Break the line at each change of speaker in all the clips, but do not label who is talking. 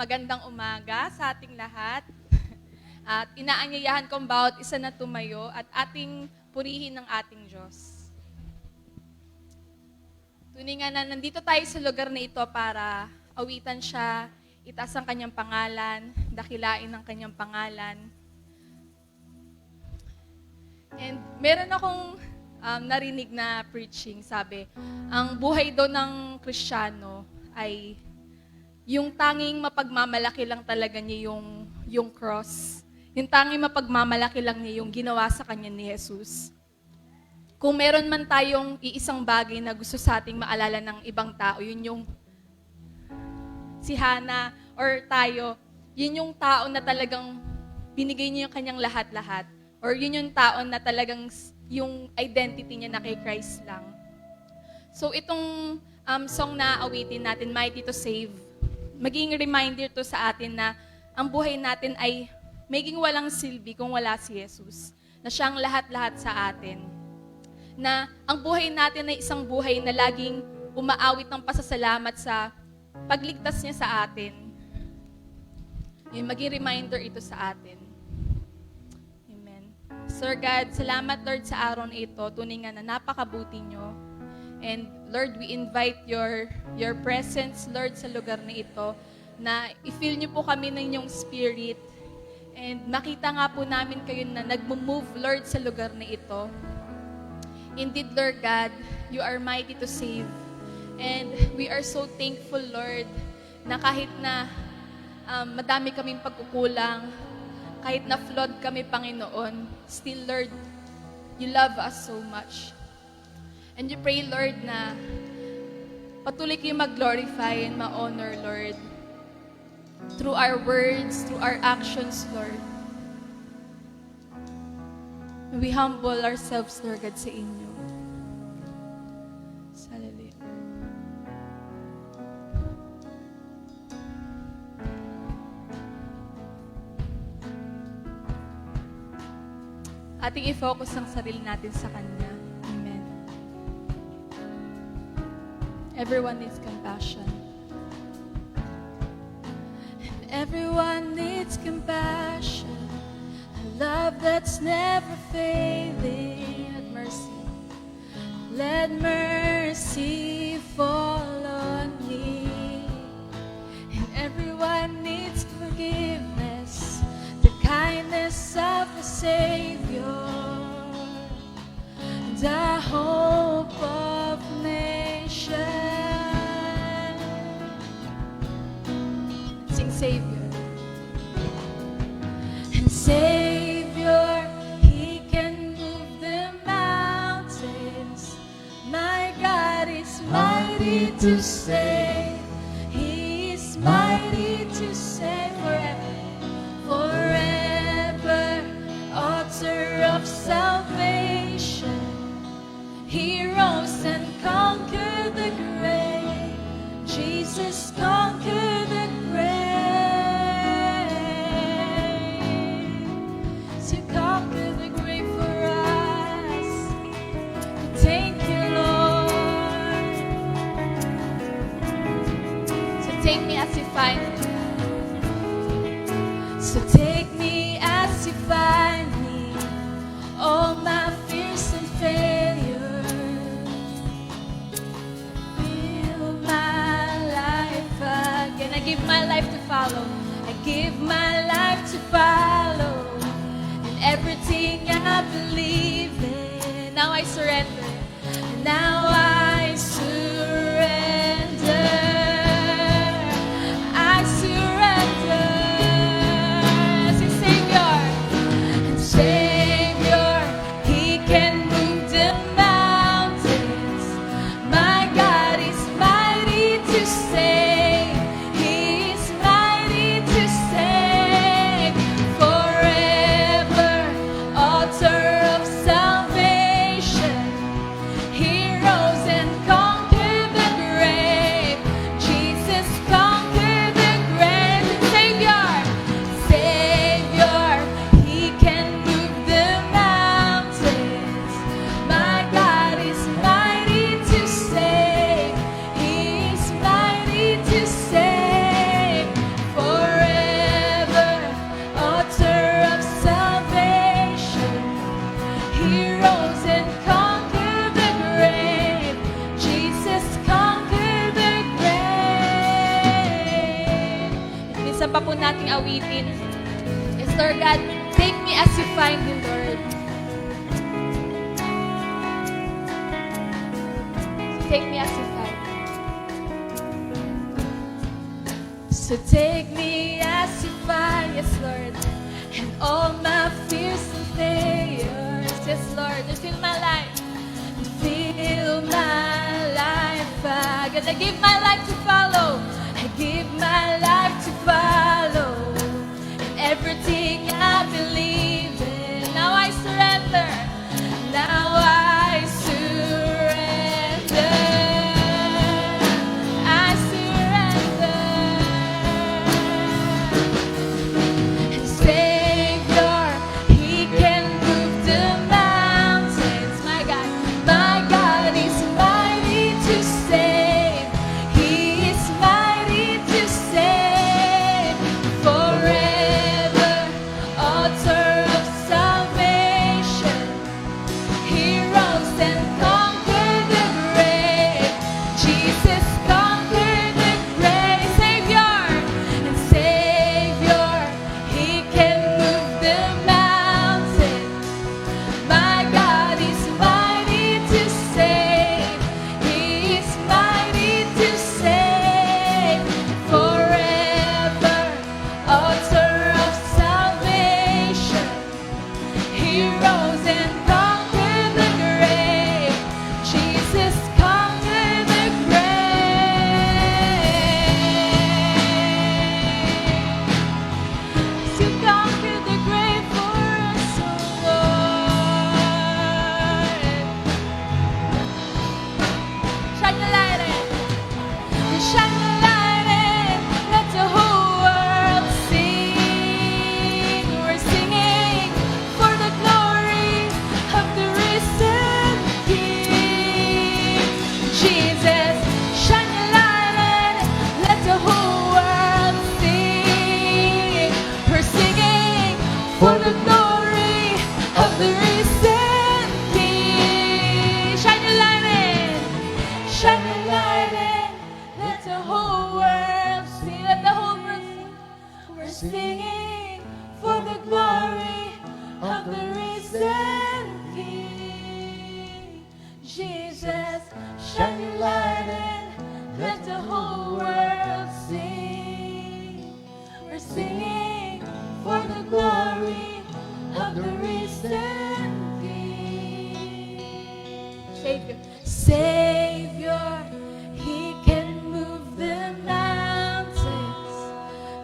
Magandang umaga sa ating lahat. At inaanyayahan kong bawat isa na tumayo at ating purihin ng ating Diyos. Tunay nga na nandito tayo sa lugar na ito para awitan siya, itaas ang kanyang pangalan, dakilain ang kanyang pangalan. And meron akong narinig na preaching, sabi, ang buhay daw ng Kristiyano ay yung tanging mapagmamalaki lang talaga niya yung cross. Yung tanging mapagmamalaki lang niya yung ginawa sa kanya ni Jesus. Kung meron man tayong iisang bagay na gusto sa ating maalala ng ibang tao, yun yung si Hannah or tayo, yun yung tao na talagang binigay niya yung kanyang lahat-lahat. Or yun yung tao na talagang yung identity niya na kay Christ lang. So itong song na awitin natin, Mighty to Save, maging reminder to sa atin na ang buhay natin ay maging walang silbi kung wala si Jesus. Na siyang lahat-lahat sa atin. Na ang buhay natin ay isang buhay na laging umaawit ng pasasalamat sa pagligtas niya sa atin. Yung maging reminder ito sa atin. Amen. Sir God, salamat Lord sa araw na ito. Tunay nga na napakabuti niyo. And Lord, we invite your presence, Lord, sa lugar na ito, na i-feel niyo po kami ng inyong spirit. And makita nga po namin kayo na nagmo-move, Lord, sa lugar na ito. Indeed, Lord God, you are mighty to save. And we are so thankful, Lord, na kahit na madami kaming pagkukulang, kahit na flawed kami, Panginoon, still, Lord, you love us so much. And you pray, Lord, na patuloy kayo mag-glorify and ma-honor, Lord, through our words, through our actions, Lord. We humble ourselves, Lord God, sa inyo. Hallelujah. Ating i-focus ang sarili natin sa Kanya. Everyone needs compassion. And everyone needs compassion. A love that's never failing. Let mercy. Let mercy fall on me. And everyone needs forgiveness. The kindness of a Savior. The hope of nations. Savior. And Savior, He can move the mountains. My God is mighty to save. He is mighty to save forever. Forever, author of salvation. He rose and conquered the grave. Jesus conquered the grave. So take me as you find me, all my fears and failures. Fill my life again. I give my life to follow. I give my life to follow. And everything I believe in. Now I surrender. Now I surrender.
Hero
nating awitin is, Lord God, take me as you find me, Lord. Take me as you find me. So take me as you find, yes, Lord, and all my fears and failures, yes, Lord, and fill my life. Fill my life. I'm gonna give my life to follow. I give my life to follow. And everything I believe in. Now I surrender. Now I surrender. I surrender. And Savior, He can move the mountains. My God is mighty to save. He is mighty to save. Forever, author of salvation. He rose and conquered the grave. Jesus conquered the grave. Savior, and Savior, He can move the mountains. My God is mighty to save. He is mighty to save. Forever, author of salvation. He rose and conquered the grave. Jesus conquered the grave. You conquered the grave for us, oh Lord. Shine your light in. Shine your light in. Let the whole world sing. We're singing for the glory of the risen King. Jesus, shine your light in. Let the whole world sing. We're singing for the glory of the risen King. Shine your light in. Shine your light in. Let the whole world sing. Let the whole world sing. We're singing for the glory of the risen King. Jesus, shine your light in. Let the whole world sing. We're singing for the glory of the risen King. Savior, Savior, He can move the mountains.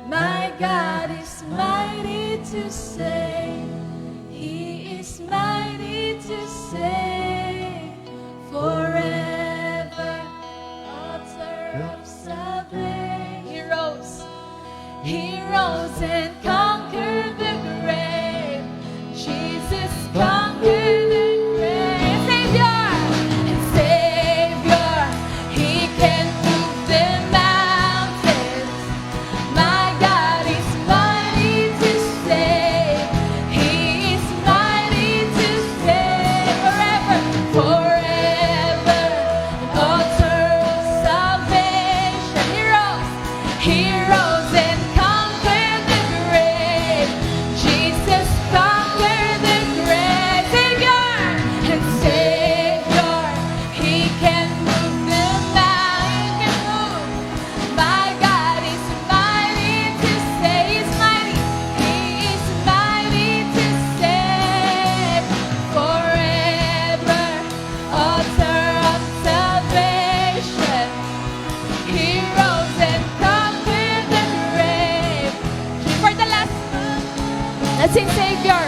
My God is mighty to save. He is mighty to save. Forever, author of salvation. He rose and conquered the grave. Jesus conquered the grave. Savior, and Savior, He can move the mountains. My God is mighty to save. He is mighty to save. Forever, forever, author of salvation. He rose and conquered the grave. Jesus conquered the grave. Savior, and Savior, He can move the mountains. My God is mighty to save. He's mighty. He is mighty to save. Forever, author of salvation. He rose and conquered the grave. For the last, let's sing Savior.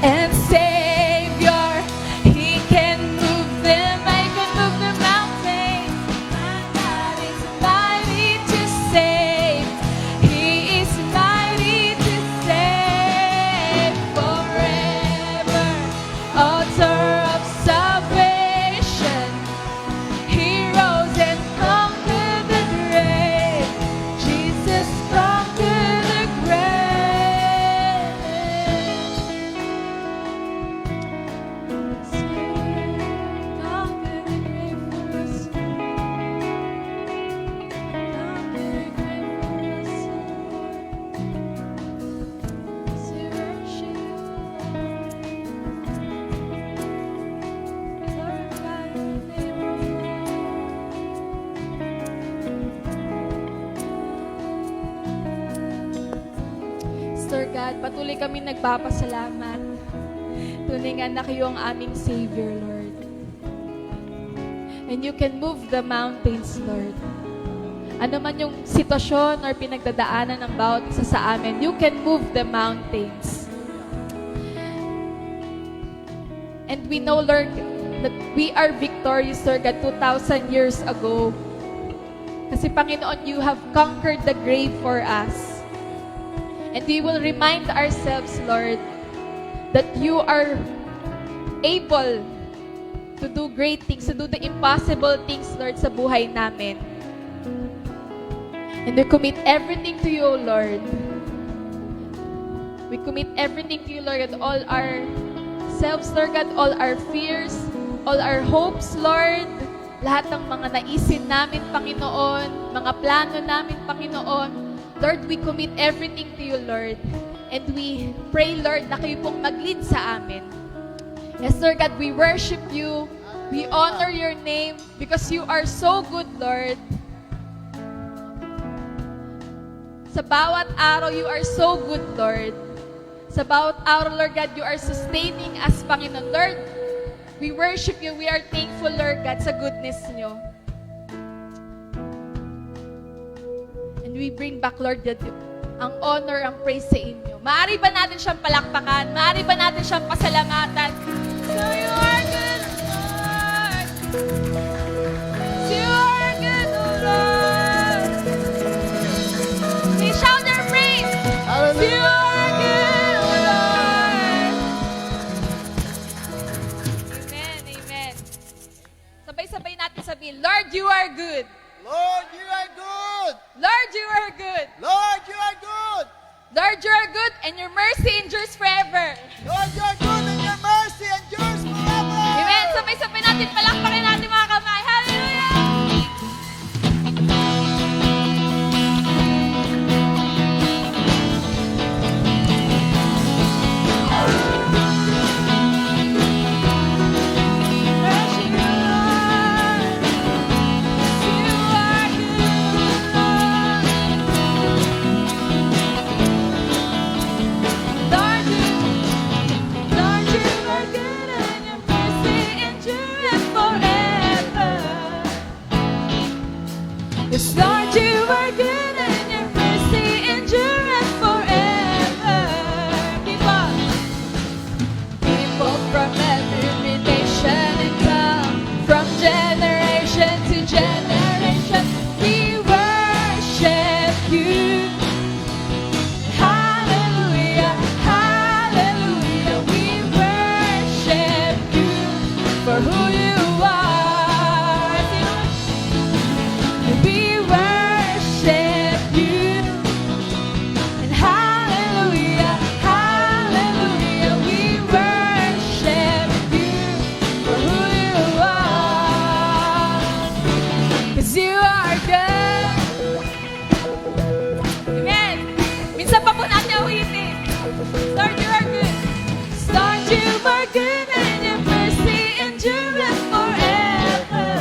And Savior, He can move them. He can move the mountains. My God is mighty to save. He is mighty to save. Forever, author of salvation. He rose and conquered the grave. Jesus conquered the grave. Lord God, patuloy kami nagpapasalamat. Tunay nga na kayo ang aming Savior, Lord. And you can move the mountains, Lord. Ano man yung sitwasyon or pinagdadaanan ng bawat isa sa amin, you can move the mountains. And we know, Lord, that we are victorious, Lord God, 2,000 years ago. Kasi, Panginoon, you have conquered the grave for us. And we will remind ourselves, Lord, that you are able to do great things, to do the impossible things, Lord, sa buhay namin. And we commit everything to you, Lord. We commit everything to you, Lord, and all our selves, Lord God, all our fears, all our hopes, Lord, lahat ng mga naisin namin, Panginoon, mga plano namin, Panginoon. Lord, we commit everything to you, Lord. And we pray, Lord, na kayo pong mag-lead sa amin. Yes, Lord God, we worship you. We honor your name because you are so good, Lord. Sa bawat araw, you are so good, Lord. Sa bawat araw, Lord God, you are sustaining us, Panginoon. Lord, we worship you. We are thankful, Lord God, sa goodness niyo. And we bring back, Lord God, ang honor, ang praise sa inyo. Maaari ba natin siyang palakpakan? Maaari ba natin siyang pasalamatan? So you are good, Lord. So you are good, Lord. We shout their praise. So you are good, Lord. Amen, amen. Sabay-sabay natin sabihin, Lord, you are good.
Lord, you are good.
Lord, you are good.
Lord, you are good.
Lord, you are good, and your mercy endures forever.
Lord, you are good and your mercy endures forever.
Amen. Sabay-sabay natin, palakpakin natin mga kamay. Hallelujah! Yes, Lord, you are good and your mercy endureth forever. People from every nation and tongue, from generation to generation, we worship you. Hallelujah, hallelujah, we worship you for who you are. We worship you, and hallelujah, hallelujah, we worship you for who you are. 'Cause you are good. Amen. Minsan pa po natin awitin. Lord, you are good. Lord, you are good, and your mercy endureth forever.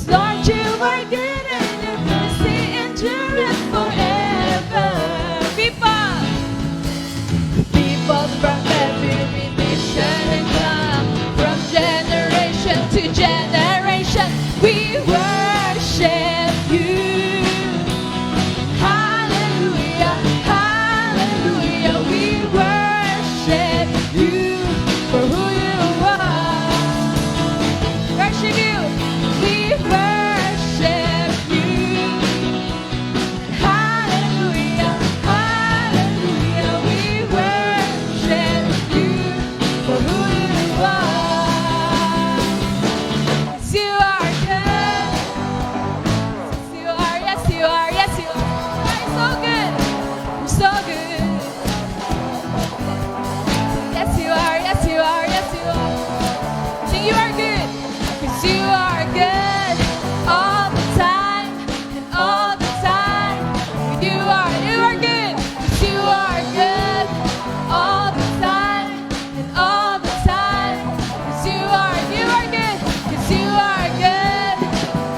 Lord, you are good and your mercy endureth forever. People from every nation and tongue, from generation to generation, we worship you. Hallelujah, hallelujah, we worship you for who you are. Worship you. We worship you. Hallelujah, hallelujah. We worship you for who you are. 'Cause you are good. Yes, you are, yes, you are, yes, you are. You're so good. You're so good. Yes, you are, yes, you are, yes, you are. Sing, you are good. 'Cause you are good all the time and all the time. You are good. 'Cause you are good all the time and all the time. 'Cause you are good. 'Cause you are good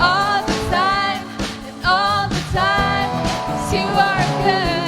all the time and all the time. 'Cause you are good.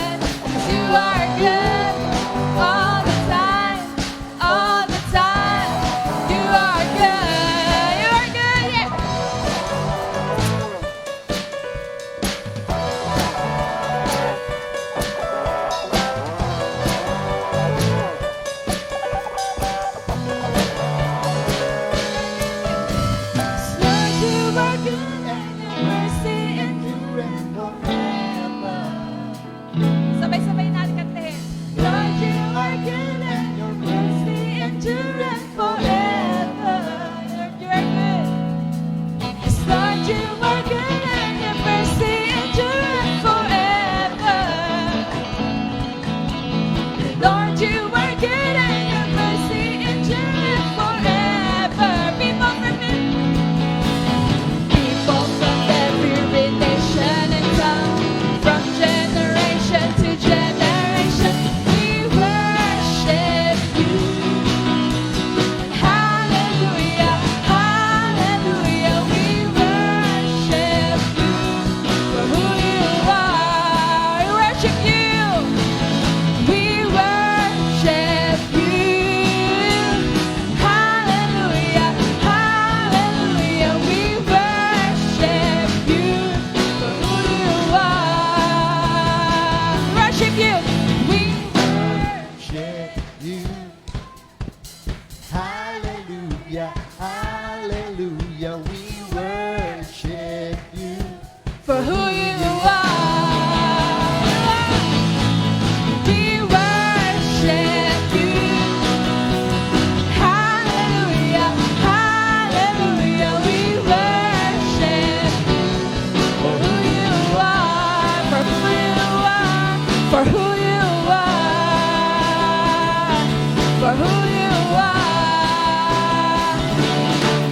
for who you are, for who you are,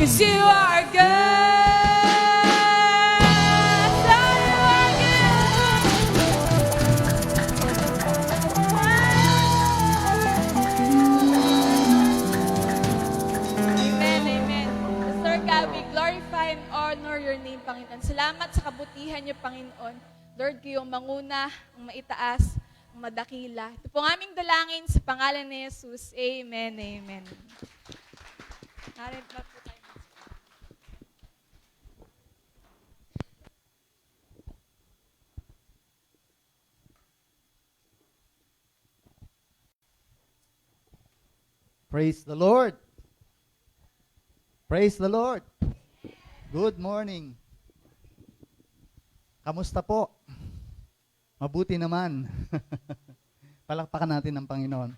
'cause you are good, so you are good. Amen, amen. Pastor Gabby, glorify and honor your name, Panginoon. Salamat sa kabutihan niyo, Panginoon. Lord, kayong manguna, ang maitaas, ang madakila. Ito po ang aming dalangin sa pangalan ni Jesus. Amen, amen. Narito po tayo.
Praise the Lord. Praise the Lord. Good morning. Kamusta po? Mabuti naman. Palakpakan natin ang Panginoon.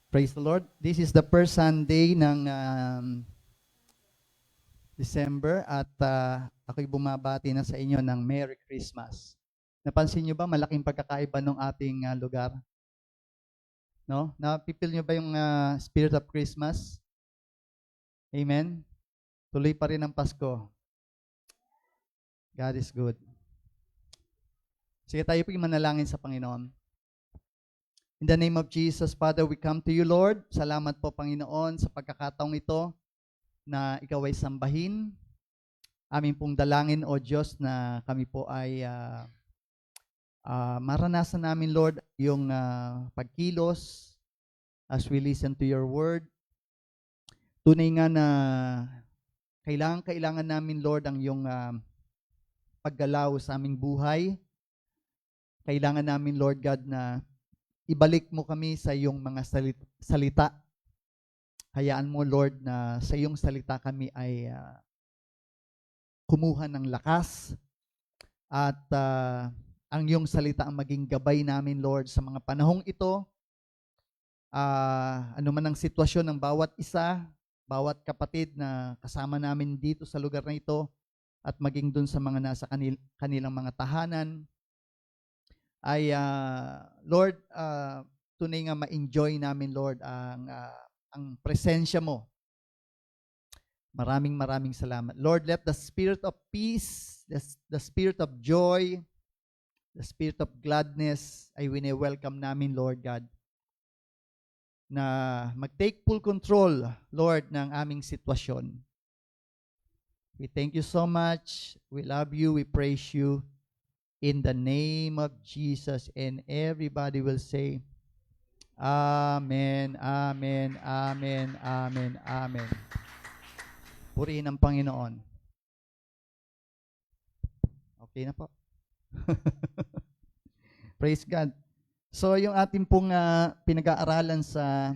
Praise the Lord. This is the first Sunday ng December at ako'y bumabati na sa inyo ng Merry Christmas. Napansin niyo ba malaking pagkakaiba ng ating lugar? No? Napipil niyo ba yung spirit of Christmas? Amen? Tuloy pa rin ang Pasko. God is good. Sige, tayo po manalangin sa Panginoon. In the name of Jesus, Father, we come to you, Lord. Salamat po, Panginoon, sa pagkakataong ito na ikaw ay sambahin. Amin pong dalangin, O Diyos, na kami po ay maranasan namin, Lord, yung pagkilos as we listen to your word. Tunay nga na kailangan namin, Lord, ang iyong paggalaw sa aming buhay. Kailangan namin, Lord God, na ibalik mo kami sa iyong mga salita. Hayaan mo, Lord, na sa iyong salita kami ay kumuha ng lakas at ang iyong salita ang maging gabay namin, Lord, sa mga panahong ito. Ano man ang sitwasyon ng bawat isa, bawat kapatid na kasama namin dito sa lugar na ito at maging dun sa mga nasa kanilang mga tahanan ay Lord, tunay nga ma-enjoy namin, Lord, ang presensya mo. Maraming salamat. Lord, let the spirit of peace, the spirit of joy, the spirit of gladness ay wini-welcome namin, Lord God, na mag-take full control, Lord, ng aming sitwasyon. We thank you so much. We love you. We praise you. In the name of Jesus. And everybody will say, Amen, Amen, Amen, Amen, Amen. Purihin ang Panginoon. Okay na po. Praise God. So yung ating pong pinag-aaralan sa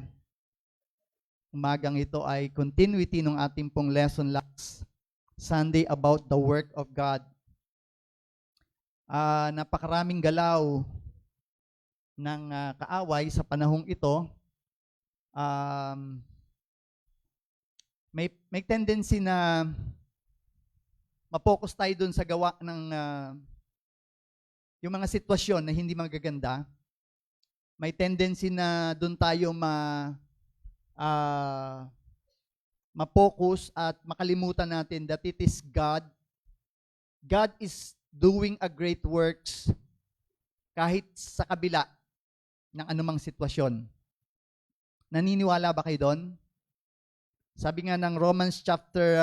umagang ito ay continuity ng ating pong lesson last Sunday about the work of God. Napakaraming galaw ng kaaway sa panahong ito. May tendency na ma-focus tayo dun sa gawa ng yung mga sitwasyon na hindi magaganda. May tendency na doon tayo ma-focus at makalimutan natin that it is God. God is doing a great works kahit sa kabila ng anumang sitwasyon. Naniniwala ba kayo doon? Sabi nga ng Romans chapter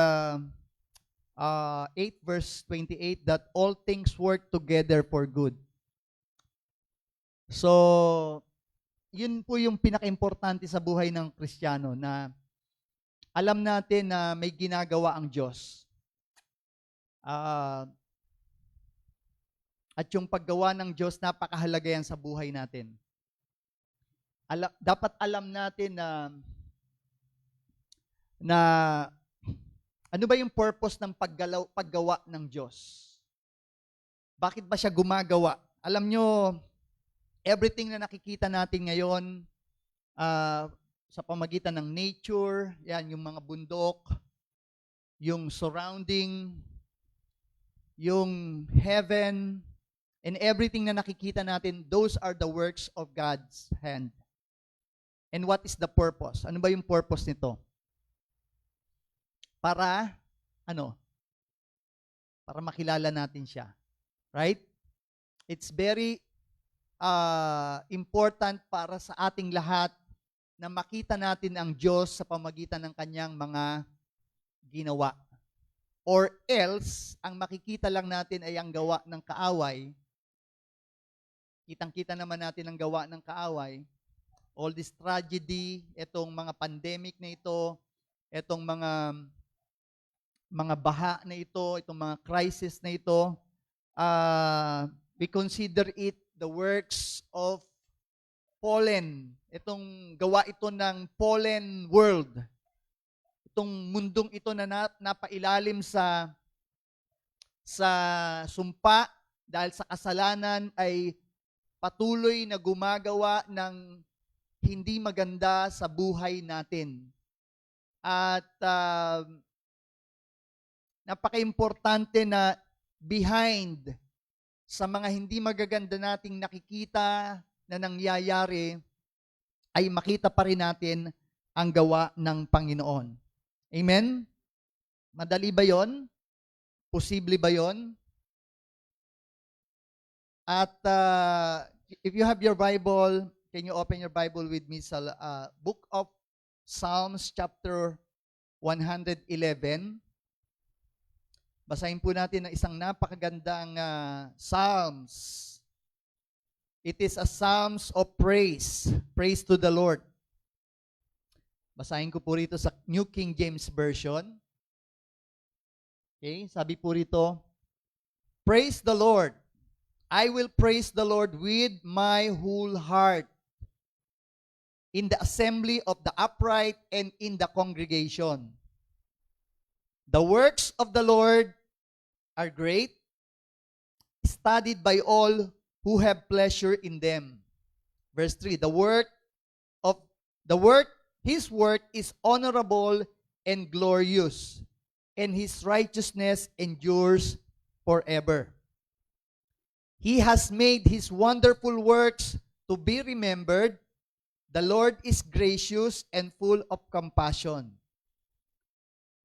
8 verse 28 that all things work together for good. So, yun po yung pinaka-importante sa buhay ng Kristiyano na alam natin na may ginagawa ang Diyos. At yung paggawa ng Diyos, napakahalaga yan sa buhay natin. Dapat alam natin na ano ba yung purpose ng paggawa ng Diyos? Bakit ba siya gumagawa? Alam nyo, everything na nakikita natin ngayon sa pamagitan ng nature, yan, yung mga bundok, yung surrounding, yung heaven, and everything na nakikita natin, those are the works of God's hand. And what is the purpose? Ano ba yung purpose nito? Para, para makilala natin siya. Right? It's very important para sa ating lahat na makita natin ang Diyos sa pamagitan ng kanyang mga ginawa. Or else, ang makikita lang natin ay ang gawa ng kaaway. Kitang-kita naman natin ang gawa ng kaaway. All this tragedy, itong mga pandemic na ito, itong mga baha na ito, itong mga crisis na ito, we consider it the works of fallen. Itong gawa ito ng fallen world. Itong mundong ito na napailalim sa sumpa dahil sa kasalanan ay patuloy na gumagawa ng hindi maganda sa buhay natin. At napaka-importante na behind sa mga hindi magaganda nating nakikita na nangyayari, ay makita pa rin natin ang gawa ng Panginoon. Amen? Madali ba yon? Posible ba yon? At if you have your Bible, can you open your Bible with me sa Book of Psalms chapter 111. Basahin po natin ang isang napakagandang Psalms. It is a Psalms of praise. Praise to the Lord. Basahin ko po rito sa New King James Version. Okay, sabi po rito, praise the Lord. I will praise the Lord with my whole heart in the assembly of the upright and in the congregation. The works of the Lord are great, studied by all who have pleasure in them. Verse 3, his work is honorable and glorious, and his righteousness endures forever. He has made his wonderful works to be remembered. The Lord is gracious and full of compassion.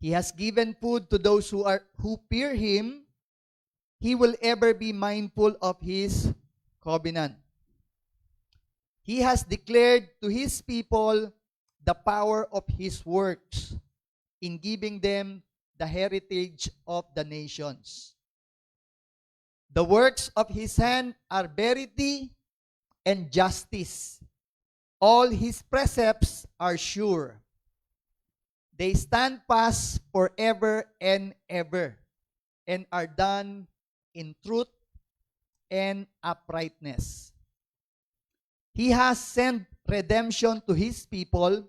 He has given food to those who fear him. He will ever be mindful of his covenant. He has declared to his people the power of his works in giving them the heritage of the nations. The works of his hand are verity and justice. All his precepts are sure. They stand fast forever and ever, and are done in truth and uprightness. He has sent redemption to his people.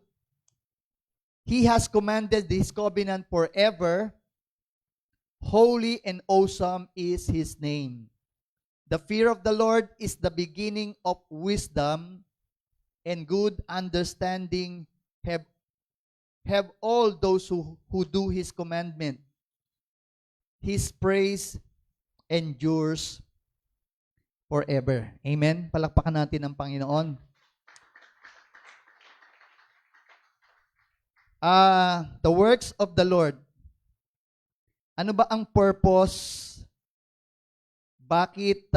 He has commanded his covenant forever. Holy and awesome is his name. The fear of the Lord is the beginning of wisdom, and good understanding have all those who do his commandment. His praise endures forever. Amen. Palakpakan natin ang Panginoon. The works of the Lord. Ano ba ang purpose? Bakit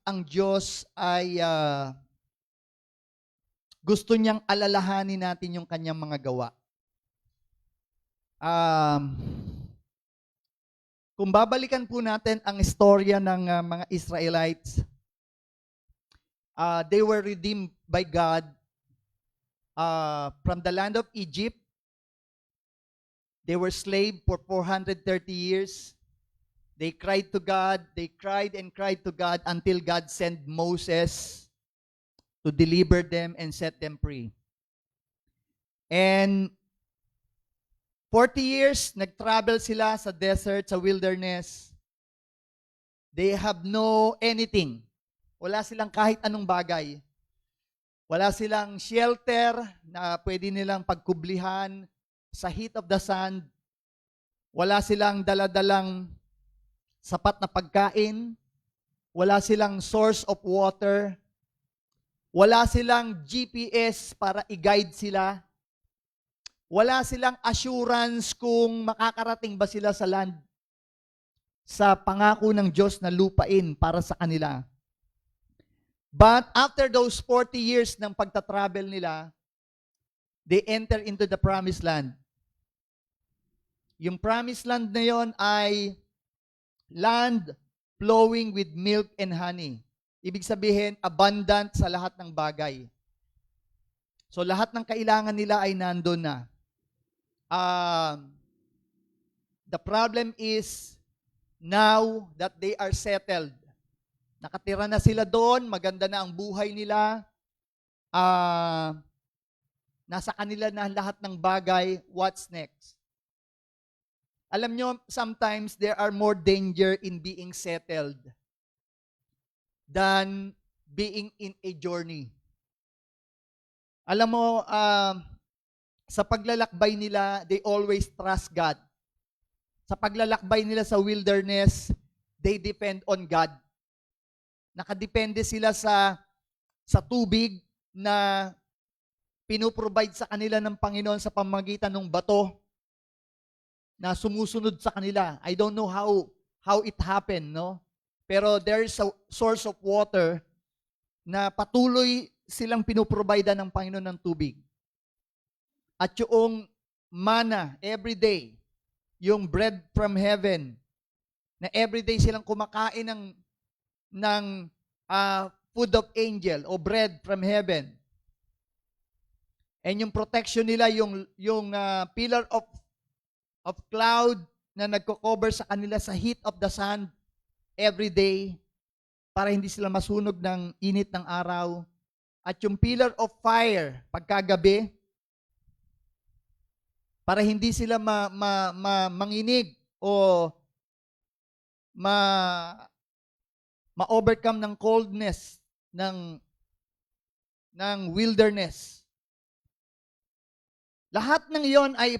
ang Diyos ay gusto niyang alalahanin natin yung kanyang mga gawa? Kung babalikan po natin ang istorya ng mga Israelites, they were redeemed by God from the land of Egypt. They were slaves for 430 years. They cried to God. They cried and cried to God until God sent Moses to deliver them and set them free. And 40 years, nag-travel sila sa desert, sa wilderness. They have no anything. Wala silang kahit anong bagay. Wala silang shelter na pwede nilang pagkublihan sa heat of the sun. Wala silang daladalang sapat na pagkain. Wala silang source of water. Wala silang GPS para i-guide sila. Wala silang assurance kung makakarating ba sila sa land, sa pangako ng Diyos na lupain para sa kanila. But after those 40 years ng pagta-travel nila, they enter into the promised land. Yung promised land na yon ay land flowing with milk and honey. Ibig sabihin, abundant sa lahat ng bagay. So lahat ng kailangan nila ay nandun na. The problem is, now that they are settled, nakatira na sila doon, maganda na ang buhay nila, nasa kanila na lahat ng bagay, what's next? Alam nyo, sometimes there are more danger in being settled than being in a journey. Alam mo, sa paglalakbay nila, they always trust God. Sa paglalakbay nila sa wilderness, they depend on God. Nakadepende sila sa tubig na pinuprovide sa kanila ng Panginoon sa pamamagitan ng bato na sumusunod sa kanila. I don't know how it happened, no? Pero there's a source of water na patuloy silang pinuprovide ng Panginoon ng tubig. At yung manna, everyday, yung bread from heaven, na everyday silang kumakain ng food of angel o bread from heaven. And yung protection nila, yung pillar of cloud na nagko-cover sa kanila sa heat of the sun every day para hindi sila masunog ng init ng araw. At yung pillar of fire pagkagabi para hindi sila manginig o ma-overcome ng coldness ng wilderness. Lahat ng iyon ay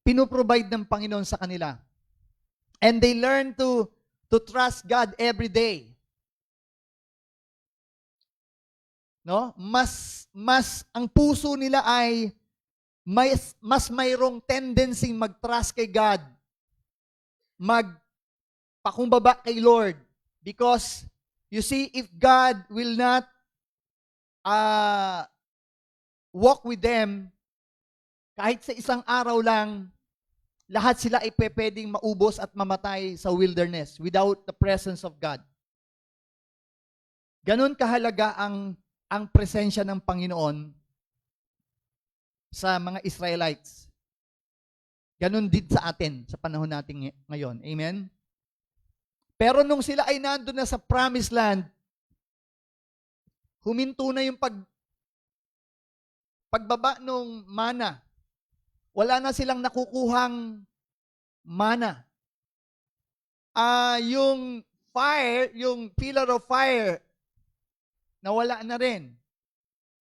pinuprovide ng Panginoon sa kanila. And they learn to trust God every day. No? Mas ang puso nila ay mas mayroong tendency mag-trust kay God. Magpakumbaba kay Lord. Because you see, if God will not walk with them, kahit sa isang araw lang, lahat sila ay pwedeng maubos at mamatay sa wilderness without the presence of God. Ganon kahalaga ang presensya ng Panginoon sa mga Israelites. Ganon din sa atin sa panahon natin ngayon. Amen? Pero nung sila ay nandun na sa promised land, huminto na yung pagbaba nung mana. Wala na silang nakukuhang mana. Yung fire, yung pillar of fire, nawala na rin.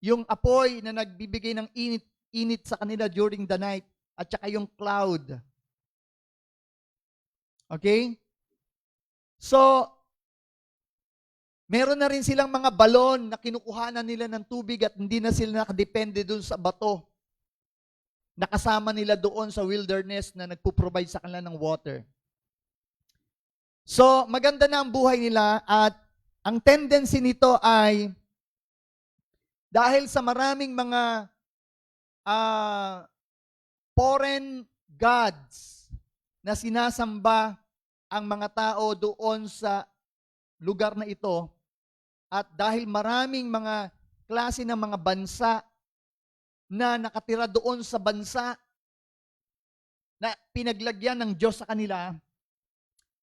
Yung apoy na nagbibigay ng init sa kanila during the night, at saka yung cloud. Okay? So, meron na rin silang mga balon na kinukuhanan nila ng tubig at hindi na sila nakadepende doon sa bato. Nakasama nila doon sa wilderness na nagpo-provide sa kanila ng water. So, maganda na ang buhay nila at ang tendency nito ay dahil sa maraming mga foreign gods na sinasamba ang mga tao doon sa lugar na ito at dahil maraming mga klase ng mga bansa na nakatira doon sa bansa na pinaglagyan ng Diyos sa kanila,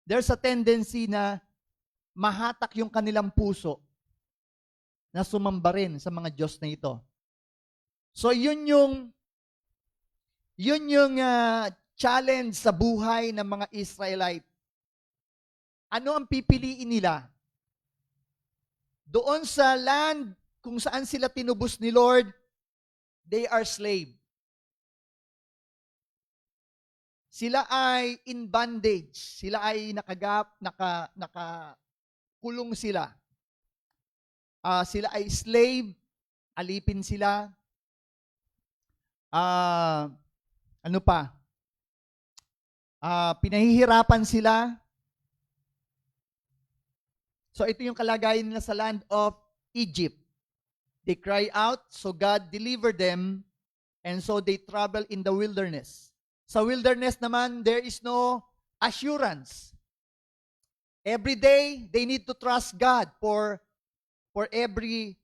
there's a tendency na mahatak yung kanilang puso na sumamba rin sa mga Diyos na ito. So yun yung challenge sa buhay ng mga Israelite. Ano ang pipiliin nila? Doon sa land kung saan sila tinubos ni Lord, they are slave. Sila ay in bondage. Sila ay nakakulong sila. Sila ay slave, alipin sila. Ano pa? Pinahihirapan sila. So ito yung kalagayan nila sa land of Egypt. They cry out, so God delivered them, and so they travel in the wilderness. Sa wilderness naman, there is no assurance. Every day, they need to trust God for every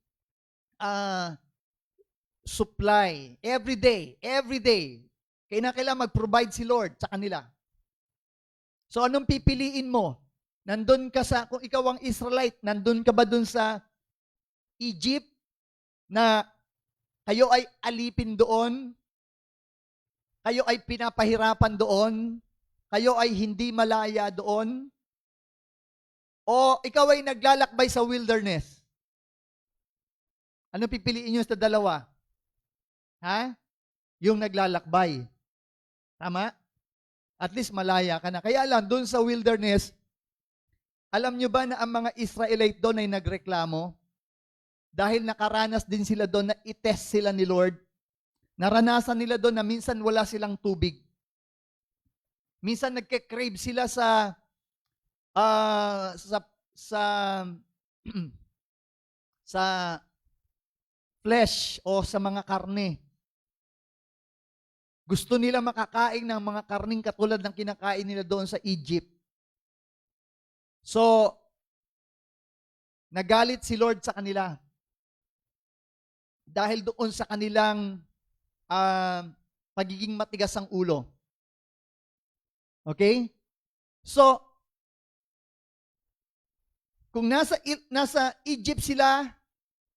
supply. Every day. Kailangan mag-provide si Lord sa kanila. So anong pipiliin mo? Nandun ka kung ikaw ang Israelite, nandun ka ba dun sa Egypt na kayo ay alipin doon? Kayo ay pinapahirapan doon? Kayo ay hindi malaya doon? O ikaw ay naglalakbay sa wilderness? Ano pipiliin nyo sa dalawa? Ha? Yung naglalakbay. Tama? At least malaya ka na. Kaya lang, doon sa wilderness, alam nyo ba na ang mga Israelite doon ay nagreklamo? Dahil nakaranas din sila doon na itest sila ni Lord. Naranasan nila doon na minsan wala silang tubig. Minsan nagke-crave sila sa sa flesh o sa mga karne. Gusto nila makakain ng mga karning katulad ng kinakain nila doon sa Egypt. So, nagalit si Lord sa kanila. Dahil doon sa kanilang pagiging matigas ang ulo. Okay? So, kung nasa Egypt sila,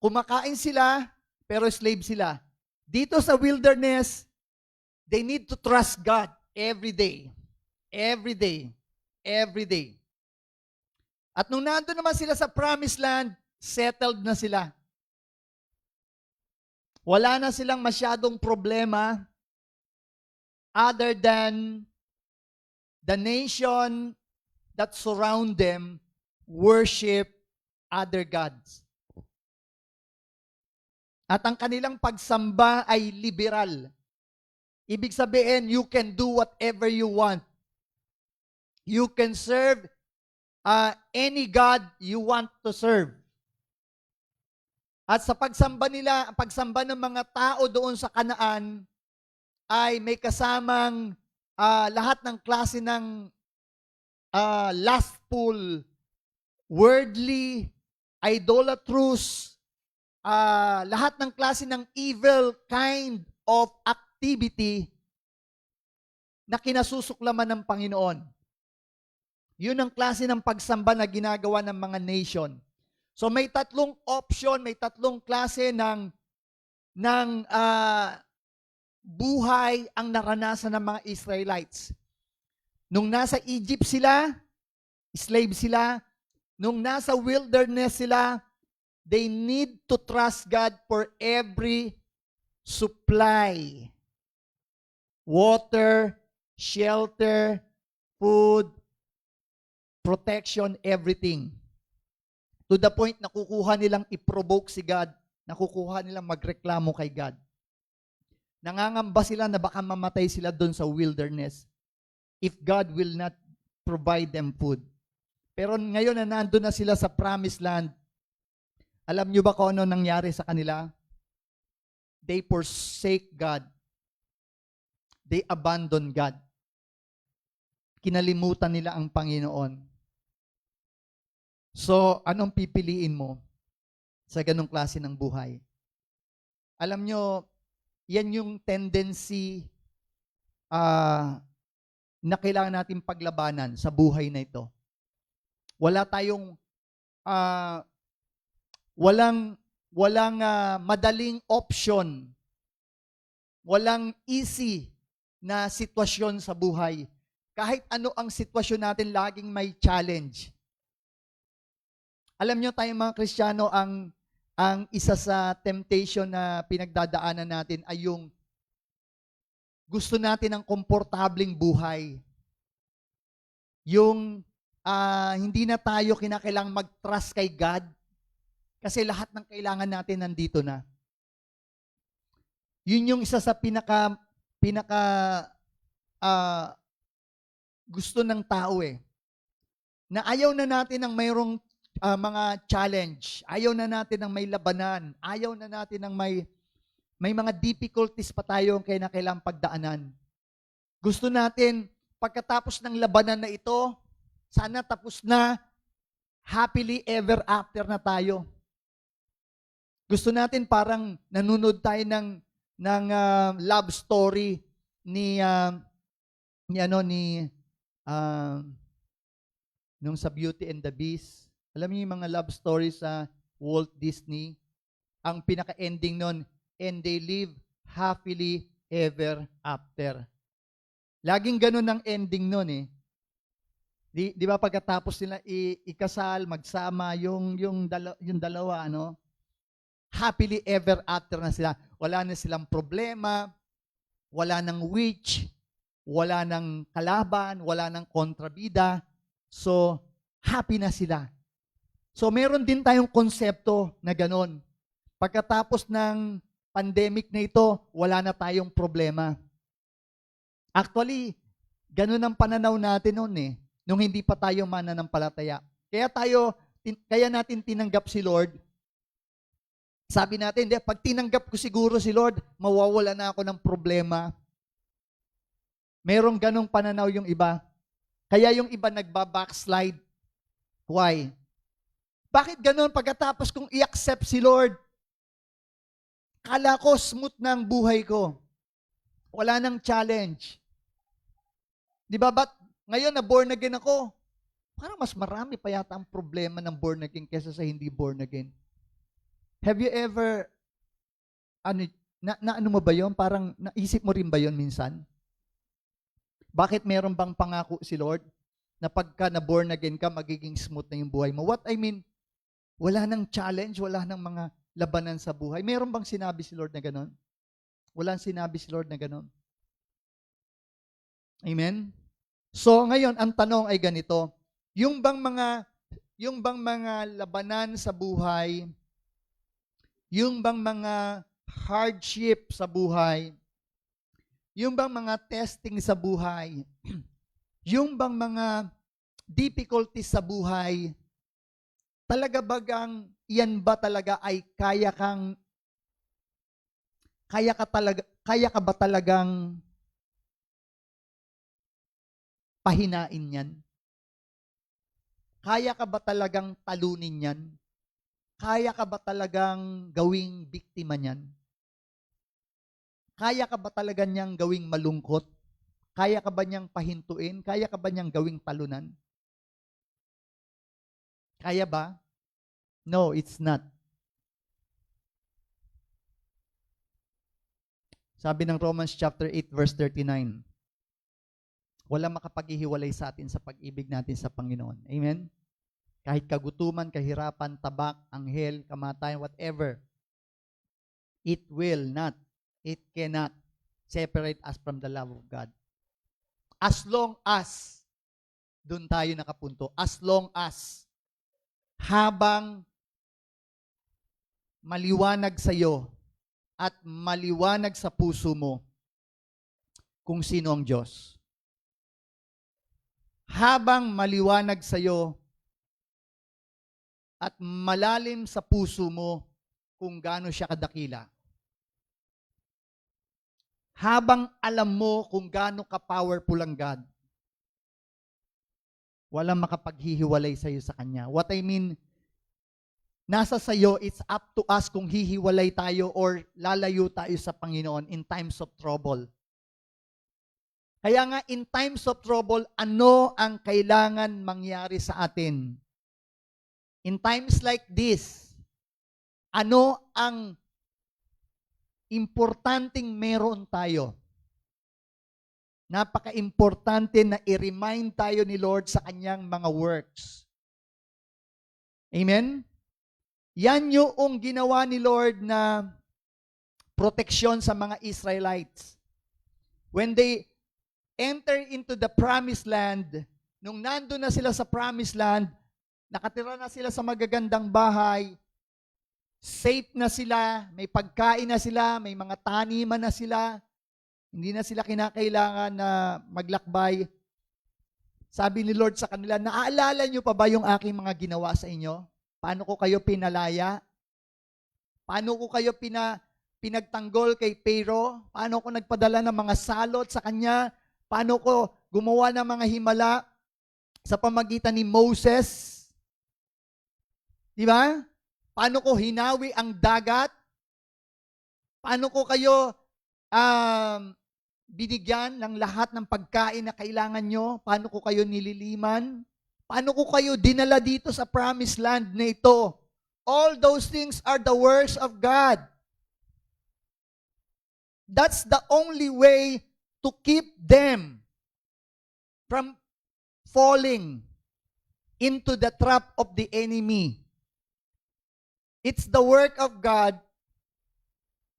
kumakain sila, pero slave sila. Dito sa wilderness, they need to trust God every day. Every day. Every day. At nung nandun naman sila sa promised land, settled na sila. Wala na silang masyadong problema other than the nation that surround them worship other gods. At ang kanilang pagsamba ay liberal. Ibig sabihin, you can do whatever you want. You can serve any God you want to serve. At sa pagsamba nila, ang pagsamba ng mga tao doon sa Kanaan ay may kasamang lahat ng klase ng lustful, worldly, idolatrous, lahat ng klase ng evil kind of activity na kinasusuklaman ng Panginoon. Yun ang klase ng pagsamba na ginagawa ng mga nation. So may tatlong option, may tatlong klase ng buhay ang naranasan ng mga Israelites. Nung nasa Egypt sila, slave sila. Nung nasa wilderness sila, they need to trust God for every supply. Water, shelter, food, protection, everything. To the point na kukuha nilang i-provoke si God, nakukuha nilang magreklamo kay God. Nangangamba sila na baka mamatay sila doon sa wilderness if God will not provide them food. Pero ngayon na nandun na sila sa promised land, alam nyo ba kung ano nangyari sa kanila? They forsake God. They abandon God. Kinalimutan nila ang Panginoon. So, anong pipiliin mo sa ganong klase ng buhay? Alam nyo, yan yung tendency na kailangan natin paglabanan sa buhay na ito. Wala tayong, walang madaling option, walang easy na sitwasyon sa buhay. Kahit ano ang sitwasyon natin, laging may challenge. Alam nyo tayong mga Kristiyano, ang isa sa temptation na pinagdadaanan natin ay yung gusto natin ng komportableng buhay. Yung hindi na tayo kinakailangang mag-trust kay God kasi lahat ng kailangan natin nandito na. Yun yung isa sa pinaka gusto ng tao na ayaw na natin ng mayroong mga challenge. Ayaw na natin ng may labanan. Ayaw na natin ng may mga difficulties pa tayo ang kailangang pagdaanan. Gusto natin, pagkatapos ng labanan na ito, sana tapos na, happily ever after na tayo. Gusto natin parang nanonood tayo ng love story ni nung sa Beauty and the Beast. Alam niyo yung mga love stories sa Walt Disney? Ang pinaka-ending nun, and they live happily ever after. Laging ganun ang ending nun Di ba pagkatapos nila ikasal, magsama, yung dalawa, happily ever after na sila. Wala na silang problema, wala nang witch, wala nang kalaban, wala nang kontrabida. So, happy na sila. So, meron din tayong konsepto na ganon. Pagkatapos ng pandemic na ito, wala na tayong problema. Actually, ganon ang pananaw natin noon nung hindi pa tayo mananampalataya. Kaya natin tinanggap si Lord. Sabi natin, pag tinanggap ko siguro si Lord, mawawala na ako ng problema. Merong ganong pananaw yung iba. Kaya yung iba nagba-backslide. Why? Bakit ganon? Pagkatapos kong i-accept si Lord, kala ko smooth na ang buhay ko. Wala nang challenge. Di ba? Ba't ngayon na born again ako? Parang mas marami pa yata ang problema ng born again kaysa sa hindi born again. Have you ever, ano mo ba yun? Parang naisip mo rin ba yun minsan? Bakit meron bang pangako si Lord na pagka na born again ka, magiging smooth na yung buhay mo? What I mean, wala nang challenge, wala nang mga labanan sa buhay. Meron bang sinabi si Lord na ganon? Walang sinabi si Lord na ganon. Amen? So ngayon, ang tanong ay ganito, yung bang mga labanan sa buhay, yung bang mga hardship sa buhay, yung bang mga testing sa buhay, yung bang mga difficulties sa buhay, talaga bagang yan ba talaga ay kaya ka ba talagang pahinain yan? Kaya ka ba talagang talunin yan? Kaya ka ba talagang gawing biktima niyan? Kaya ka ba talaga niyang gawing malungkot? Kaya ka ba niyang pahintuin? Kaya ka ba niyang gawing talunan? Kaya ba? No, it's not. Sabi ng Romans chapter 8 verse 39, walang makapaghihiwalay sa atin sa pag-ibig natin sa Panginoon. Amen? Kahit kagutuman, kahirapan, tabak, anghel, kamatayan, whatever, it cannot separate us from the love of God. As long as, doon tayo nakapunto, as long as, habang maliwanag sa iyo at maliwanag sa puso mo kung sino ang Diyos. Habang maliwanag sa iyo at malalim sa puso mo kung gaano siya kadakila. Habang alam mo kung gaano ka-powerful ang God, walang makapaghihiwalay sa iyo sa Kanya. What I mean, nasa sa iyo, it's up to us kung hihiwalay tayo or lalayo tayo sa Panginoon in times of trouble. Kaya nga, in times of trouble, ano ang kailangan mangyari sa atin? In times like this, ano ang importanteng meron tayo? Napaka-importante na i-remind tayo ni Lord sa kanyang mga works. Amen? Yan yung ginawa ni Lord na proteksyon sa mga Israelites. when they enter into the promised land, nung nandun na sila sa promised land, nakatira na sila sa magagandang bahay, safe na sila, may pagkain na sila, may mga taniman na sila, hindi na sila kinakailangan na maglakbay. Sabi ni Lord sa kanila, naaalala niyo pa ba yung aking mga ginawa sa inyo? Paano ko kayo pinalaya? Paano ko kayo pinagtanggol kay Pharaoh? Paano ko nagpadala ng mga salot sa kanya? Paano ko gumawa ng mga himala sa pamagitan ni Moses? Di ba? Paano ko hinawi ang dagat? Paano ko kayo binigyan ng lahat ng pagkain na kailangan nyo? Paano ko kayo nililiman? Paano ko kayo dinala dito sa promised land na ito? All those things are the works of God. That's the only way to keep them from falling into the trap of the enemy. It's the work of God.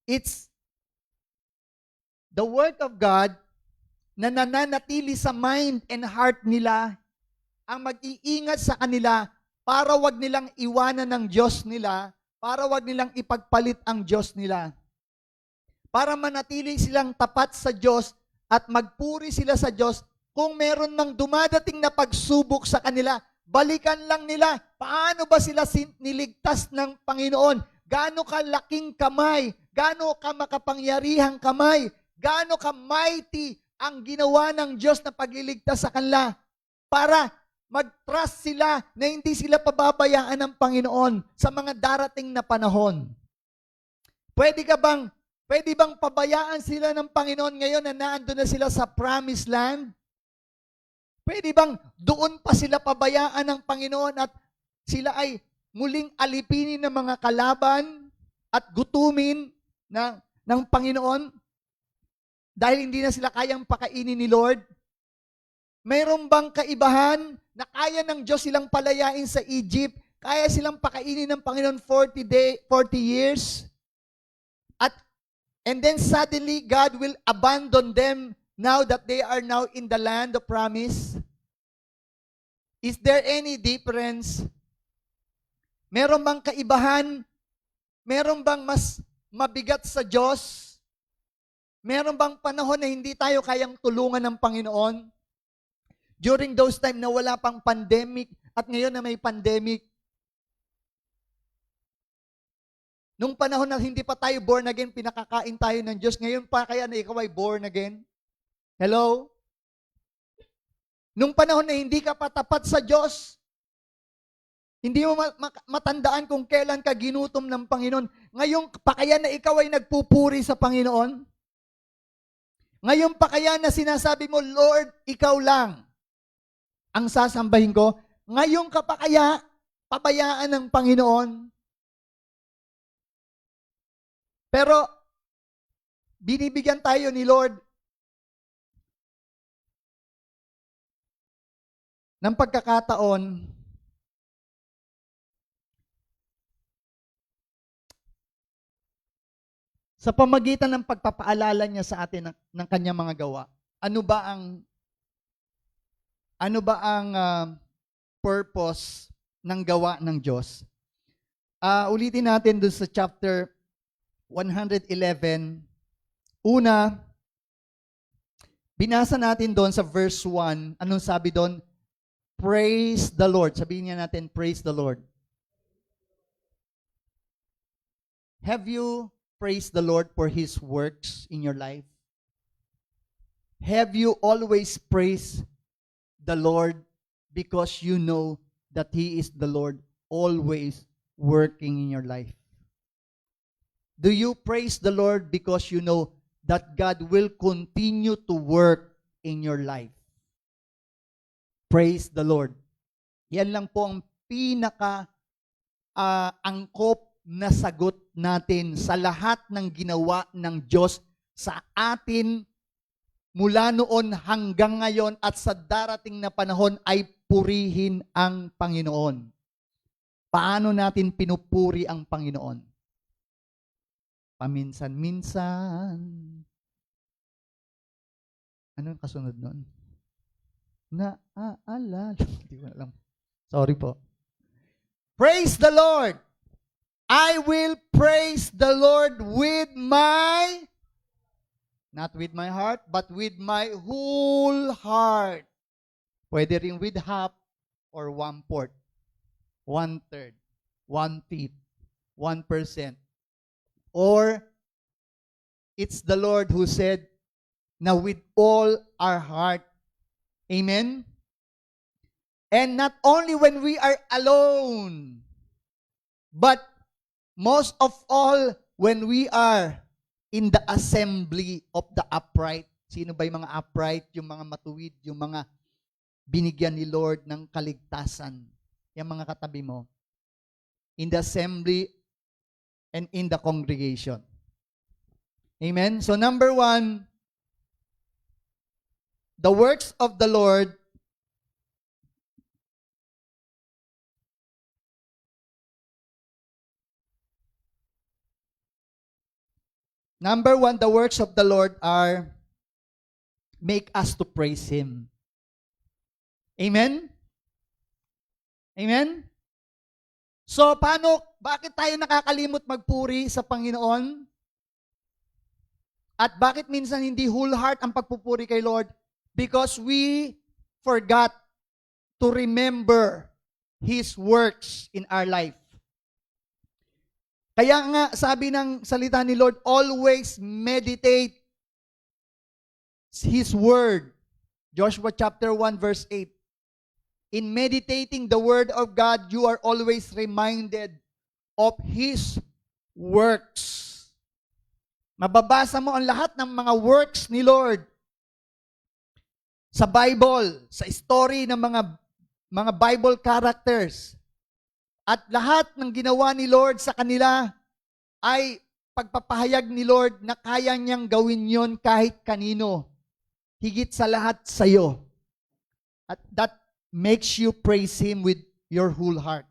It's the work of God na nananatili sa mind and heart nila, ang mag-iingat sa kanila para wag nilang iwanan ng Diyos nila, para wag nilang ipagpalit ang Diyos nila. Para manatili silang tapat sa Diyos at magpuri sila sa Diyos. Kung meron mang dumadating na pagsubok sa kanila, balikan lang nila, paano ba sila niligtas ng Panginoon? Gaano kalaking kamay, gaano ka makapangyarihang kamay, gaano ka mighty ang ginawa ng Diyos na pagliligtas sa kanila para mag-trust sila na hindi sila pababayaan ng Panginoon sa mga darating na panahon. Pwede bang pabayaan sila ng Panginoon ngayon na naandun na sila sa promised land? Pwede bang doon pa sila pabayaan ng Panginoon at sila ay muling alipinin ng mga kalaban at gutumin ng Panginoon dahil hindi na sila kayang pakainin ni Lord? Mayroon bang kaibahan na kaya ng Diyos silang palayain sa Egypt? Kaya silang pakainin ng Panginoon 40 years? And then suddenly, God will abandon them now that they are now in the land of promise? Is there any difference? Meron bang kaibahan? Meron bang mas mabigat sa Diyos? Meron bang panahon na hindi tayo kayang tulungan ng Panginoon? During those time na wala pang pandemic at ngayon na may pandemic, nung panahon na hindi pa tayo born again, pinakakain tayo ng Diyos. Ngayon pa kaya na ikaw ay born again? Hello? Nung panahon na hindi ka patapat sa Diyos, hindi mo matandaan kung kailan ka ginutom ng Panginoon. Ngayon pa kaya na ikaw ay nagpupuri sa Panginoon? Ngayon pa kaya na sinasabi mo, Lord, ikaw lang ang sasambahin ko? Ngayon ka pa kaya pabayaan ng Panginoon? Pero, binibigyan tayo ni Lord ng pagkakataon sa pamagitan ng pagpapaalala niya sa atin ng kanyang mga gawa. Ano ba ang purpose ng gawa ng Diyos? Ulitin natin doon sa chapter 111. Una, binasa natin doon sa verse 1. Anong sabi doon? Praise the Lord. Sabihin niya natin, praise the Lord. Have you praised the Lord for His works in your life? Have you always praised the Lord because you know that He is the Lord always working in your life? Do you praise the Lord because you know that God will continue to work in your life? Praise the Lord. Yan lang po ang angkop na sagot natin sa lahat ng ginawa ng Diyos sa atin mula noon hanggang ngayon at sa darating na panahon ay purihin ang Panginoon. Paano natin pinupuri ang Panginoon? Paminsan-minsan, Ano yung kasunod nun? Naalala. Hindi ko alam. Sorry po. Praise the Lord. I will praise the Lord with my, not with my heart, but with my whole heart. Pwede rin with half or 1/4, 1/3, 1/5, 1%. Or it's the Lord who said, na with all our heart. Amen? And not only when we are alone, but most of all, when we are in the assembly of the upright. Sino ba yung mga upright? Yung mga matuwid, yung mga binigyan ni Lord ng kaligtasan. Yung mga katabi mo. In the assembly and in the congregation. Amen? So number 1, the works of the Lord Number 1, the works of the Lord are make us to praise Him. Amen? Amen? So, bakit tayo nakakalimot magpuri sa Panginoon? At bakit minsan hindi whole heart ang pagpupuri kay Lord? Because we forgot to remember His works in our life. Kaya nga, sabi ng salita ni Lord, always meditate His Word. Joshua chapter 1 verse 8. In meditating the Word of God, you are always reminded of His works. Mababasa mo ang lahat ng mga works ni Lord sa Bible, sa story ng mga Bible characters. At lahat ng ginawa ni Lord sa kanila ay pagpapahayag ni Lord na kaya niyang gawin yon kahit kanino. Higit sa lahat sa iyo. At that makes you praise Him with your whole heart.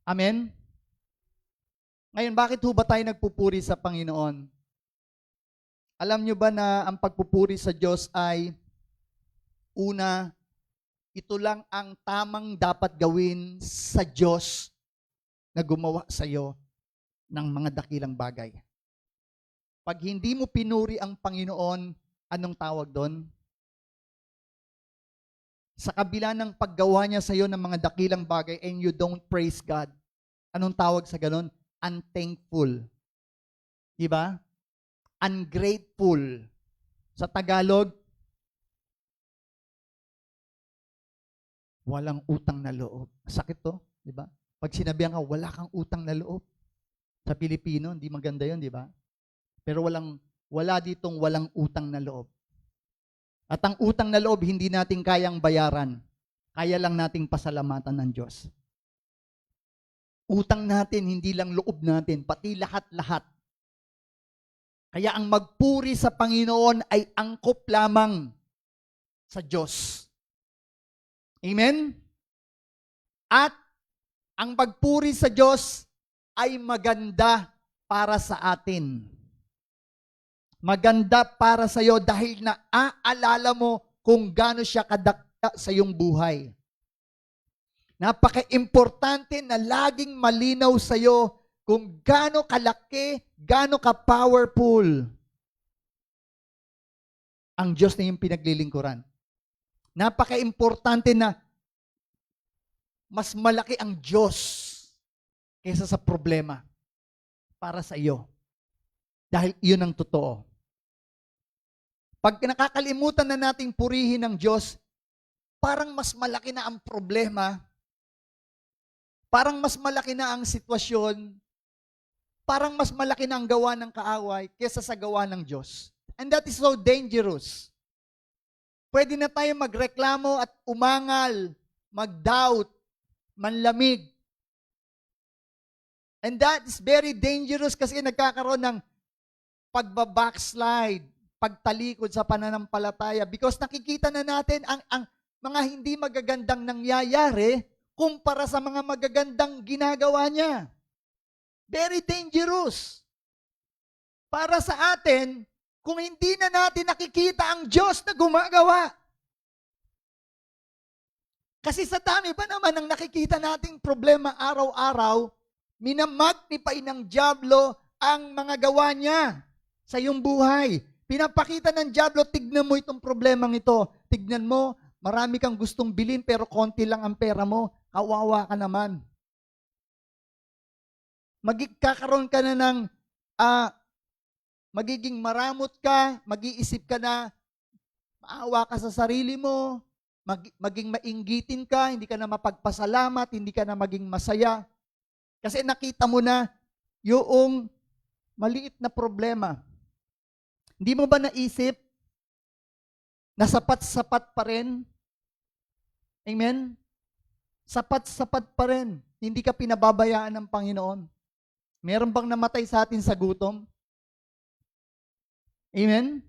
Amen? Ngayon, bakit ho ba tayo nagpupuri sa Panginoon? Alam niyo ba na ang pagpupuri sa Diyos ay una, ito lang ang tamang dapat gawin sa Diyos na gumawa sa iyo ng mga dakilang bagay. Pag hindi mo pinuri ang Panginoon, anong tawag doon? Sa kabila ng paggawa niya sa iyo ng mga dakilang bagay and you don't praise God, anong tawag sa ganon? Unthankful. Diba? Ungrateful. Sa Tagalog, walang utang na loob. Sakit to, di ba? Pag sinabihan ka, wala kang utang na loob. Sa Pilipino, hindi maganda yun, di ba? Pero wala ditong walang utang na loob. At ang utang na loob, hindi natin kayang bayaran. Kaya lang nating pasalamatan ng Diyos. Utang natin, hindi lang loob natin, pati lahat-lahat. Kaya ang magpuri sa Panginoon ay angkop lamang sa Diyos. Amen? At ang pagpuri sa Diyos ay maganda para sa atin. Maganda para sa iyo dahil naaalala mo kung gaano siya kadakta sa iyong buhay. Napaka-importante na laging malinaw sa iyo kung gaano kalaki, gaano ka-powerful ang Diyos na iyong pinaglilingkuran. Napaka-importante na mas malaki ang Diyos kaysa sa problema para sa iyo. Dahil iyon ang totoo. Pag nakakalimutan na nating purihin ng Diyos, parang mas malaki na ang problema, parang mas malaki na ang sitwasyon, parang mas malaki na ang gawa ng kaaway kaysa sa gawa ng Diyos. And that is so dangerous. Pwede na tayo magreklamo at umangal, mag-doubt, manlamig. And that is very dangerous kasi nagkakaroon ng pagbabackslide, pagtalikod sa pananampalataya because nakikita na natin ang mga hindi magagandang nangyayari kumpara sa mga magagandang ginagawa niya. Very dangerous. Para sa atin, kung hindi na natin nakikita ang Diyos na gumagawa? Kasi sa dami pa naman ang nakikita nating problema araw-araw, minamagnify ng dyablo ang mga gawa niya sa iyong buhay. Pinapakita ng dyablo, tignan mo itong problemang ito. Tignan mo, marami kang gustong bilhin pero konti lang ang pera mo. Kawawa ka naman. Magkakaroon ka na ng, magiging maramot ka, mag-iisip ka na, maawa ka sa sarili mo, maging mainggitin ka, hindi ka na mapagpasalamat, hindi ka na maging masaya. Kasi nakita mo na yung maliit na problema. Hindi mo ba naisip na sapat-sapat pa rin? Amen? Sapat-sapat pa rin. Hindi ka pinababayaan ng Panginoon. Meron bang namatay sa atin sa gutom? Amen?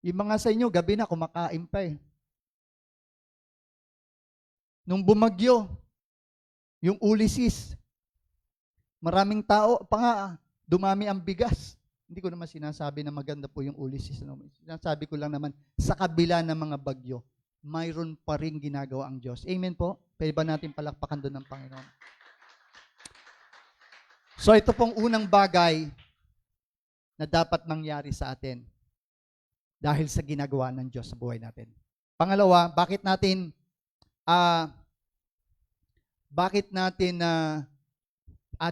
Yung mga sa inyo, gabi na kumakain pa eh. Nung bumagyo, yung Ulysses, maraming tao, dumami ang bigas. Hindi ko naman sinasabi na maganda po yung Ulysses. Sinasabi ko lang naman, sa kabila ng mga bagyo, mayroon pa rin ginagawa ang Diyos. Amen po? Pwede ba natin palakpakan doon ng Panginoon? So ito pong unang bagay na dapat mangyari sa atin dahil sa ginagawa ng Diyos sa buhay natin. Pangalawa, bakit natin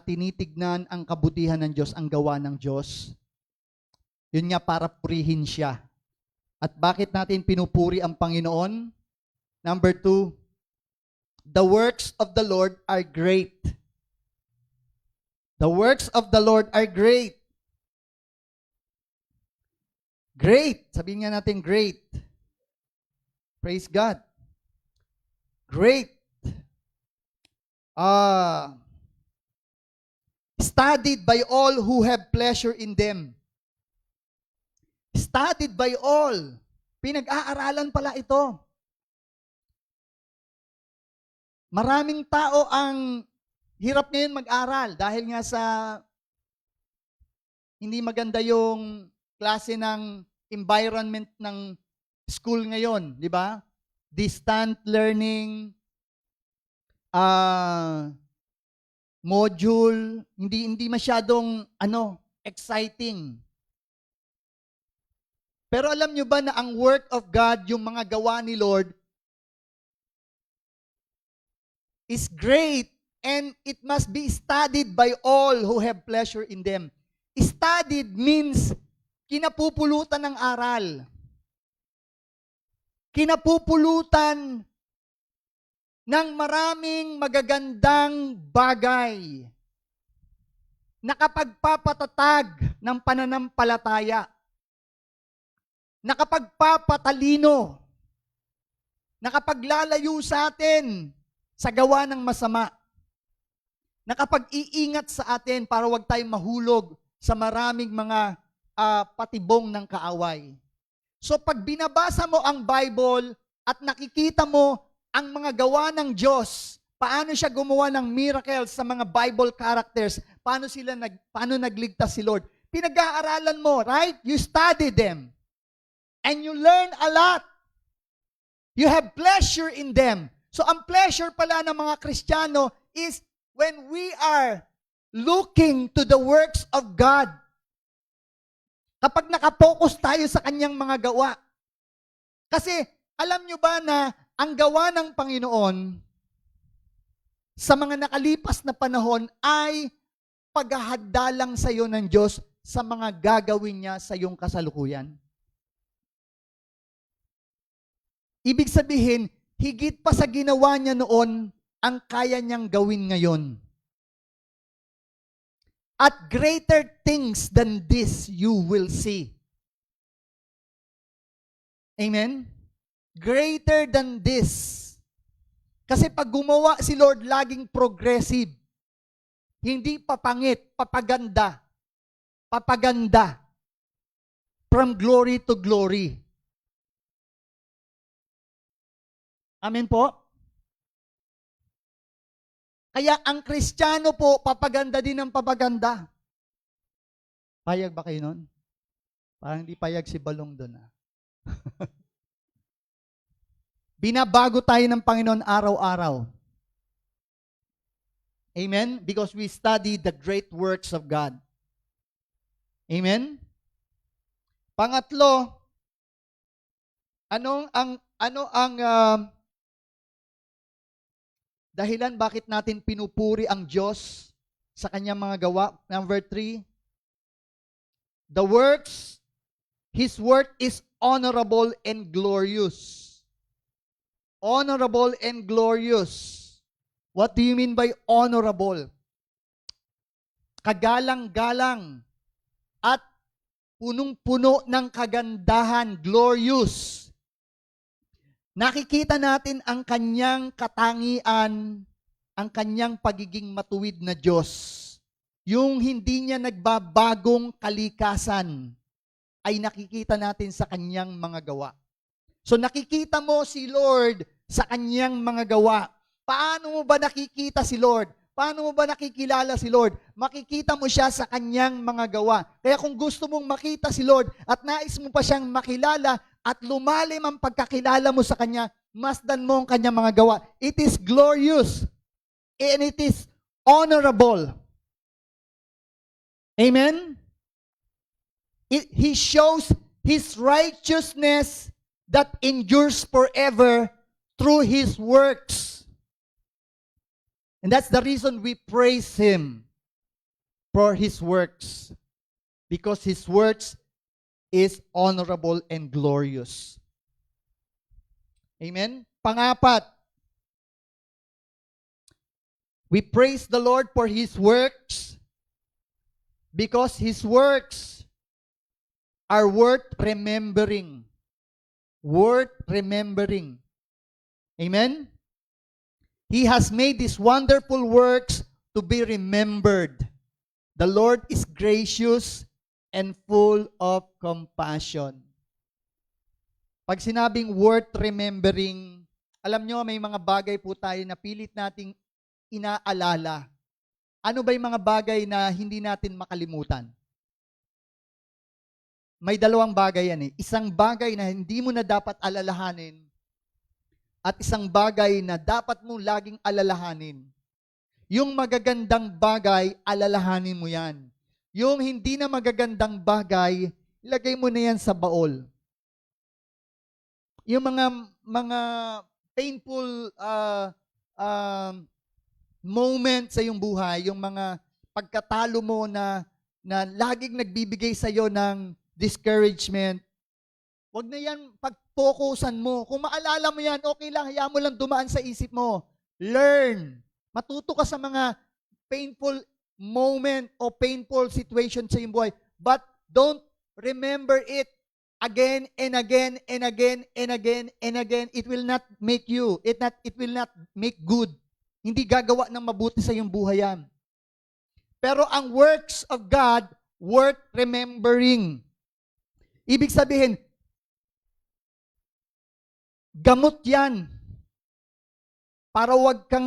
tinitignan ang kabutihan ng Diyos, ang gawa ng Diyos? Yun nga, para purihin siya. At bakit natin pinupuri ang Panginoon? Number 2, the works of the Lord are great. The works of the Lord are great. Great. Sabihin nga natin, great. Praise God. Great. Studied by all who have pleasure in them. Studied by all. Pinag-aaralan pala ito. Maraming tao ang hirap ngayon mag-aral dahil nga sa hindi maganda yung klase ng environment ng school ngayon, di ba? Distant learning, module, hindi masyadong exciting. Pero alam nyo ba na ang work of God, yung mga gawa ni Lord, is great and it must be studied by all who have pleasure in them. Studied means kinapupulutan ng aral. Kinapupulutan ng maraming magagandang bagay. Nakapagpapatatag ng pananampalataya. Nakapagpapatalino. Nakapaglalayo sa atin sa gawa ng masama. Nakapag-iingat sa atin para wag tayong mahulog sa maraming mga patibong ng kaaway. So pag binabasa mo ang Bible at nakikita mo ang mga gawa ng Diyos, paano siya gumawa ng miracles sa mga Bible characters, paano nagligtas si Lord, pinag-aaralan mo, right? You study them. And you learn a lot. You have pleasure in them. So ang pleasure pala ng mga Kristiyano is when we are looking to the works of God. Kapag nakapokus tayo sa kanyang mga gawa. Kasi alam nyo ba na ang gawa ng Panginoon sa mga nakalipas na panahon ay paghahanda lang sa iyo ng Diyos sa mga gagawin niya sa iyong kasalukuyan? Ibig sabihin, higit pa sa ginawa niya noon, ang kaya niyang gawin ngayon. At greater things than this you will see. Amen? Greater than this. Kasi pag gumawa si Lord, laging progressive. Hindi papangit, papaganda. Papaganda. From glory to glory. Amen po? Kaya ang Kristiyano po, papaganda din ng papaganda. Payag ba kayo nun? Parang hindi payag si Balong doon. Binabago tayo ng Panginoon araw-araw. Amen? Because we study the great works of God. Amen? Pangatlo, ano ang dahilan bakit natin pinupuri ang Diyos sa kanyang mga gawa? Number 3, His work is honorable and glorious. Honorable and glorious. What do you mean by honorable? Kagalang-galang at punong-puno ng kagandahan, glorious. Nakikita natin ang kanyang katangian, ang kanyang pagiging matuwid na Diyos. Yung hindi niya nagbabagong kalikasan ay nakikita natin sa kanyang mga gawa. So nakikita mo si Lord sa kanyang mga gawa. Paano mo ba nakikita si Lord? Paano mo ba nakikilala si Lord? Makikita mo siya sa kanyang mga gawa. Kaya kung gusto mong makita si Lord at nais mo pa siyang makilala at lumalim ang pagkakilala mo sa kanya, masdan mo ang kanyang mga gawa. It is glorious and it is honorable. Amen? He shows His righteousness that endures forever through His works. And that's the reason we praise Him for His works. Because His works is honorable and glorious. Amen? Pangapat, we praise the Lord for His works because His works are worth remembering. Worth remembering. Amen? He has made these wonderful works to be remembered. The Lord is gracious and full of compassion. Pag sinabing worth remembering, alam nyo, may mga bagay po tayo na pilit nating inaalala. Ano ba yung mga bagay na hindi natin makalimutan? May dalawang bagay yan eh. Isang bagay na hindi mo na dapat alalahanin at isang bagay na dapat mo laging alalahanin. Yung magagandang bagay, alalahanin mo yan. Yung hindi na magagandang bagay, ilagay mo na yan sa baol. Yung mga painful moment sa iyong buhay, yung mga pagkatalo mo na laging nagbibigay sa iyo ng discouragement, wag na yan pag-focusan mo. Kung maalala mo yan, okay lang, hayaan mo lang dumaan sa isip mo. Learn. Matuto ka sa mga painful moment o painful situation sa iyong buhay. But don't remember it again and again and again and again and again. It will not make you. It will not make good. Hindi gagawa ng mabuti sa iyong buhay yan. Pero ang works of God, worth remembering. Ibig sabihin, gamot yan para wag kang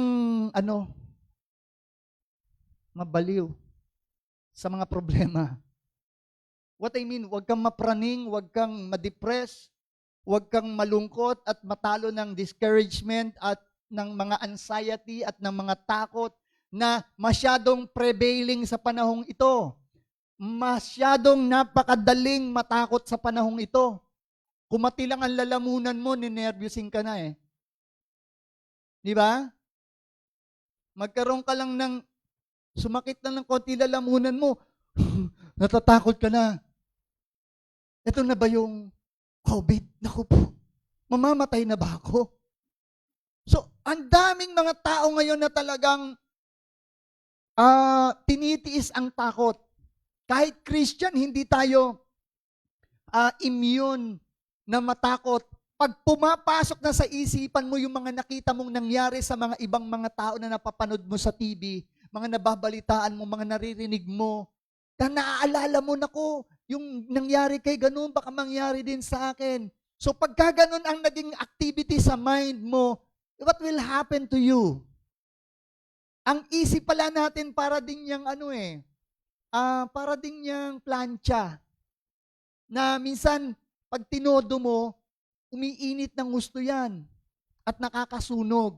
mabaliw sa mga problema. What I mean, wag kang mapraning, wag kang ma-depress, wag kang malungkot at matalo ng discouragement at ng mga anxiety at ng mga takot na masyadong prevailing sa panahong ito. Masyadong napakadaling matakot sa panahong ito. Kumati lang ang lalamunan mo, ninervyusin ka na eh. Di ba? Magkaroon ka lang ng, sumakit lang ng konti lalamunan mo, natatakot ka na. Ito na ba yung COVID? Naku po, mamamatay na ba ako? So, ang daming mga tao ngayon na talagang tinitiis ang takot. Kahit Christian, hindi tayo immune na matakot. Pag pumapasok na sa isipan mo yung mga nakita mong nangyari sa mga ibang mga tao na napapanood mo sa TV, mga nababalitaan mo, mga naririnig mo, na naaalala mo, nako, yung nangyari kay ganun, baka mangyari din sa akin. So pagka ganun ang naging activity sa mind mo, what will happen to you? Ang isip pala natin para din yung para din yung plancha. na minsan, pag tinodo mo, umiinit ng gusto yan at nakakasunog.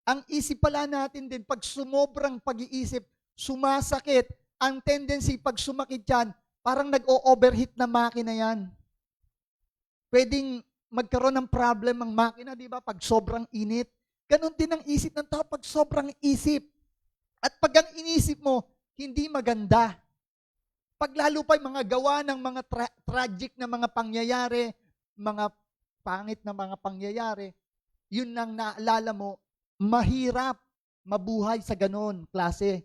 Ang isip pala natin din, pag sumobrang pag-iisip, sumasakit. Ang tendency, pag sumakit yan, parang nag-o-overheat na makina yan. Pwedeng magkaroon ng problem ang makina, di ba? Pag sobrang init. Ganon din ang isip ng tao pag sobrang isip. At pag ang inisip mo, hindi maganda. Pag lalo pa yung mga gawa ng mga tragic na mga pangyayari, mga pangit na mga pangyayari, yun lang naalala mo, mahirap mabuhay sa ganon klase.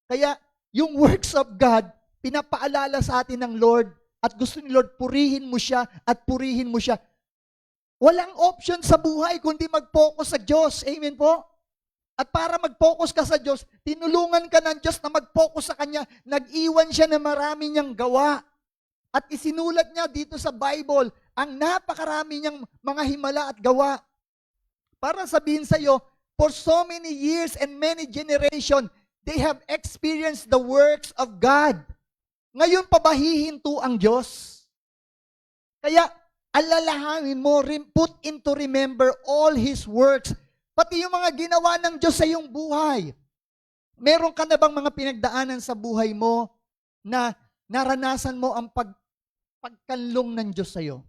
Kaya yung works of God, pinapaalala sa atin ng Lord at gusto ni Lord, purihin mo siya at purihin mo siya. Walang option sa buhay kundi mag-focus sa Diyos. Amen po? At para mag-focus ka sa Diyos, tinulungan ka ng Diyos na mag-focus sa Kanya. Nag-iwan siya ng marami niyang gawa. At isinulat niya dito sa Bible ang napakarami niyang mga himala at gawa. Para sabihin sa iyo, for so many years and many generations, they have experienced the works of God. Ngayon pa ba hihinto ang Diyos? Kaya, alalahanin mo, put into remember all His works. Pati yung mga ginawa ng Diyos sa iyong buhay. Meron ka na bang mga pinagdaanan sa buhay mo na naranasan mo ang pagkanlong ng Diyos sa iyo?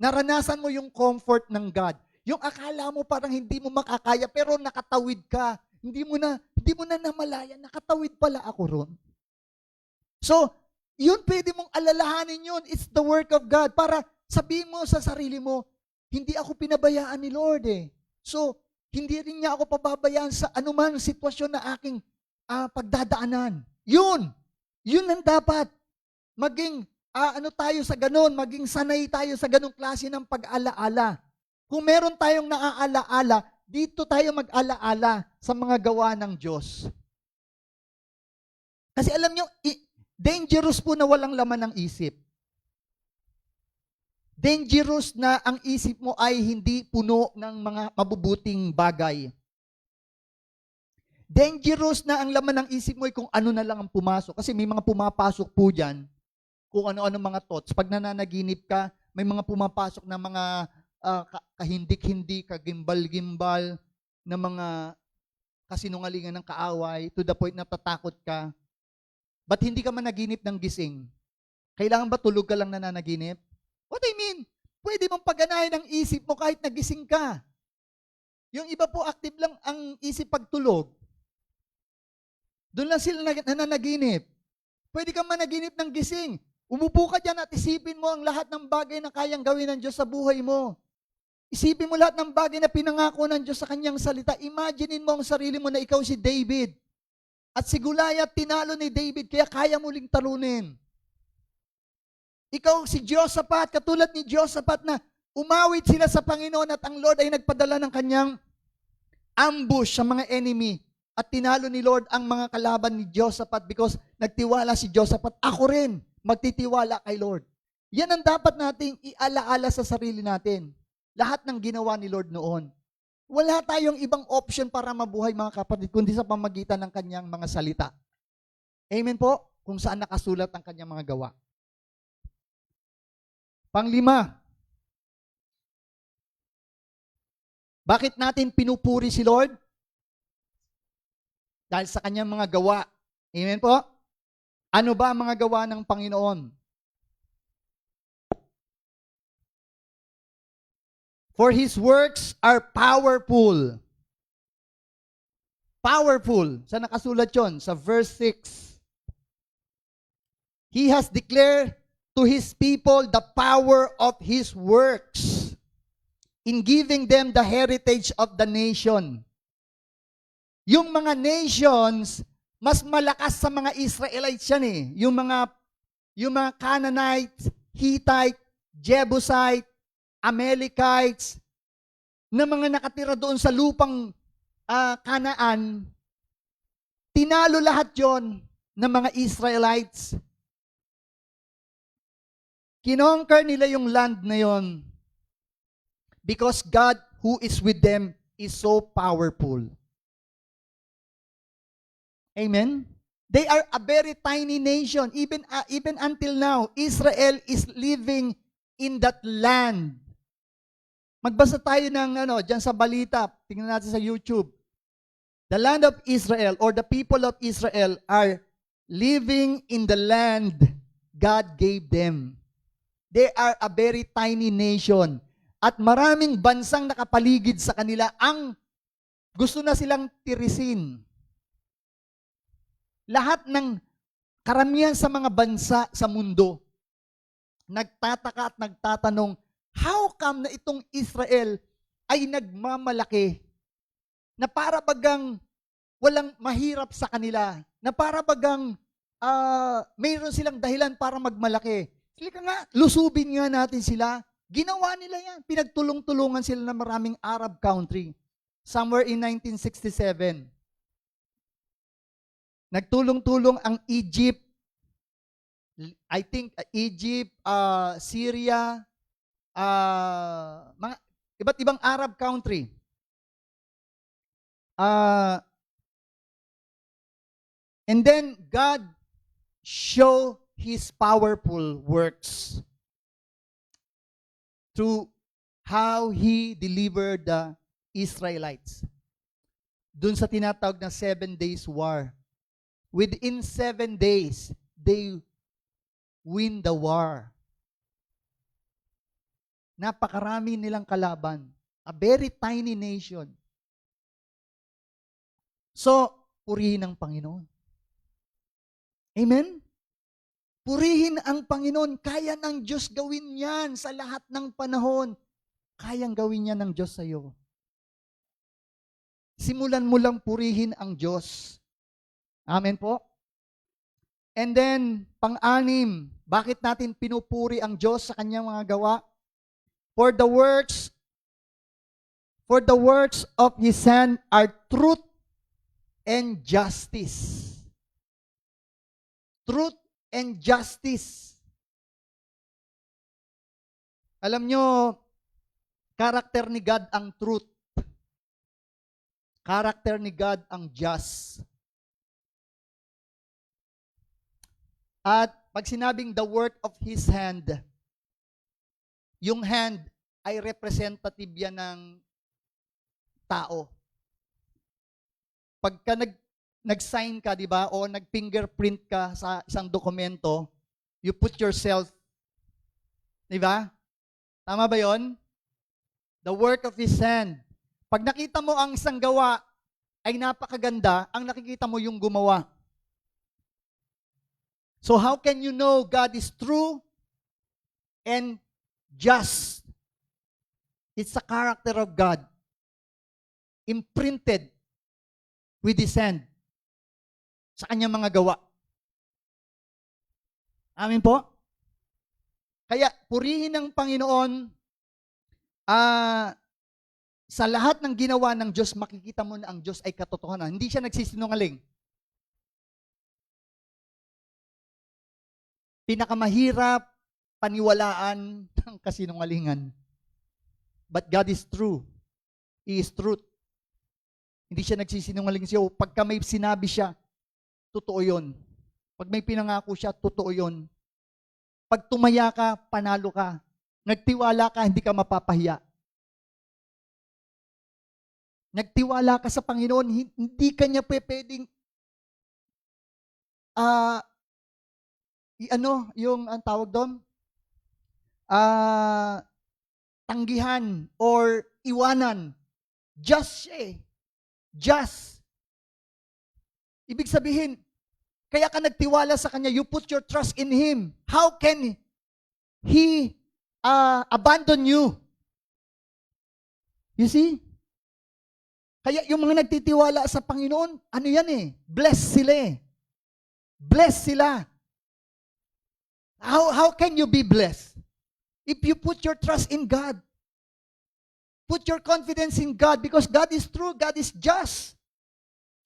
Naranasan mo yung comfort ng God. Yung akala mo parang hindi mo makakaya pero nakatawid ka. Hindi mo na namalaya, nakatawid pala ako ron. So, yun pwede mong alalahanin yun. It's the work of God. Para sabihin mo sa sarili mo, hindi ako pinabayaan ni Lord eh. So, hindi rin niya ako pababayaan sa anumang sitwasyon na aking pagdadaanan. Yun ang dapat. Maging, tayo sa ganun, maging sanay tayo sa ganung klase ng pag-alaala. Kung meron tayong naaalaala, dito tayo mag-alaala sa mga gawa ng Diyos. Kasi alam nyo, dangerous po na walang laman ng isip. Dangerous na ang isip mo ay hindi puno ng mga mabubuting bagay. Dangerous na ang laman ng isip mo ay kung ano na lang ang pumasok. Kasi may mga pumapasok po dyan, kung ano-ano mga thoughts. Pag nananaginip ka, may mga pumapasok na mga kahindik-hindi, kagimbal-gimbal, na mga kasinungalingan ng kaaway, to the point na tatakot ka. Ba't hindi ka managinip ng gising? Kailangan ba tulog ka lang nananaginip? What I mean, pwede mong paganahin ang isip mo kahit nagising ka. Yung iba po, active lang ang isip pagtulog. Doon lang sila nananaginip. Pwede kang managinip ng gising. Umupo ka dyan at isipin mo ang lahat ng bagay na kayang gawin ng Diyos sa buhay mo. Isipin mo lahat ng bagay na pinangako ng Diyos sa kanyang salita. Imaginein mo ang sarili mo na ikaw si David. At si Goliath tinalo ni David, kaya kaya mo ling talunin. Ikaw si Jehoshaphat, katulad ni Jehoshaphat na umawit sila sa Panginoon at ang Lord ay nagpadala ng kanyang ambush sa mga enemy. At tinalo ni Lord ang mga kalaban ni Jehoshaphat because nagtiwala si Jehoshaphat. Ako rin, magtitiwala kay Lord. Yan ang dapat nating ialaala sa sarili natin. Lahat ng ginawa ni Lord noon. Wala tayong ibang option para mabuhay mga kapatid, kundi sa pamagitan ng kanyang mga salita. Amen po? Kung saan nakasulat ang kanyang mga gawa. Panglima, bakit natin pinupuri si Lord? Dahil sa kanyang mga gawa. Amen po? Ano ba ang mga gawa ng Panginoon? For His works are powerful. Powerful. Saan nakasulat yun? Sa verse 6. He has declared to His people the power of His works in giving them the heritage of the nation. Yung mga nations, mas malakas sa mga Israelites yan eh. Yung mga Canaanites, Hittite, Jebusite, Amalekites, na mga nakatira doon sa lupang Kanaan, tinalo lahat yon ng mga Israelites. Kinonquer nila yung land na yon because God who is with them is so powerful. Amen? They are a very tiny nation. Even until now, Israel is living in that land. Magbasa tayo ng diyan sa balita, tingnan natin sa YouTube. The land of Israel or the people of Israel are living in the land God gave them. They are a very tiny nation. At maraming bansang nakapaligid sa kanila ang gusto na silang tirisin. Lahat ng karamihan sa mga bansa sa mundo, nagtataka at nagtatanong, how come na itong Israel ay nagmamalaki na para bagang walang mahirap sa kanila, na para bagang mayroon silang dahilan para magmalaki. Sige nga, lusubin nga natin sila. Ginawa nila yan. Pinagtulong-tulungan sila ng maraming Arab country. Somewhere in 1967. Nagtulong-tulong ang Egypt, I think Egypt, Syria, mga iba't ibang Arab country. And then God show His powerful works through how He delivered the Israelites. Dun sa tinatawag na 7 days war. Within 7 days, they win the war. Napakarami nilang kalaban. A very tiny nation. So, purihin ang Panginoon. Amen? Purihin ang Panginoon. Kaya ng Diyos gawin yan sa lahat ng panahon. Kayang gawin yan ng Diyos sa iyo. Simulan mo lang purihin ang Diyos. Amen po? And then, pang-anim, bakit natin pinupuri ang Diyos sa kanyang mga gawa? For the works of His hand are truth and justice. Truth and justice. Alam nyo, karakter ni God ang truth. Karakter ni God ang just. At pag sinabing the work of His hand, yung hand ay representative yan ng tao. Pagka nag-sign ka, di ba, o nag-fingerprint ka sa isang dokumento, you put yourself, di ba? Tama ba yon? The work of His hand. Pag nakita mo ang isang gawa ay napakaganda, ang nakikita mo yung gumawa. So how can you know God is true and just? It's the character of God imprinted with His hand sa kanyang mga gawa. Amin po? Kaya purihin ng Panginoon, sa lahat ng ginawa ng Diyos, makikita mo na ang Diyos ay katotohanan. Hindi siya nagsisinungaling. Pinakamahirap paniwalaan ng kasinungalingan. But God is true. He is truth. Hindi siya nagsisinungaling siya. Pagka may sinabi siya, totoo yun. Pag may pinangako siya, totoo yun. Pag tumaya ka, panalo ka. Nagtiwala ka, hindi ka mapapahiya. Nagtiwala ka sa Panginoon, hindi ka niya pwedeng yung ang tawag doon? Tanggihan or iwanan. Just siya eh. Just. Ibig sabihin, kaya ka nagtiwala sa Kanya, you put your trust in Him. How can He abandon you? You see? Kaya yung mga nagtitiwala sa Panginoon, ano yan eh? Blessed sila eh. Blessed sila. How can you be blessed? If you put your trust in God. Put your confidence in God because God is true, God is just.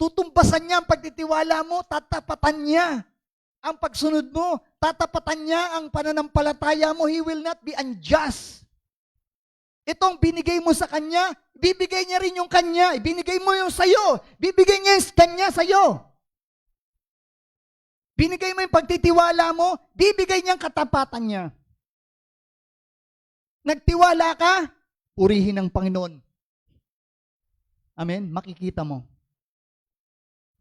Tutumbasan niya ang pagtitiwala mo, tatapatan niya ang pagsunod mo, tatapatan niya ang pananampalataya mo, He will not be unjust. Itong binigay mo sa Kanya, bibigay niya rin yung Kanya. Ibinigay mo yung sayo, bibigay niya yung Kanya sayo. Binigay mo yung pagtitiwala mo, bibigay niyang katapatan niya. Nagtiwala ka, purihin ng Panginoon. Amen? Makikita mo.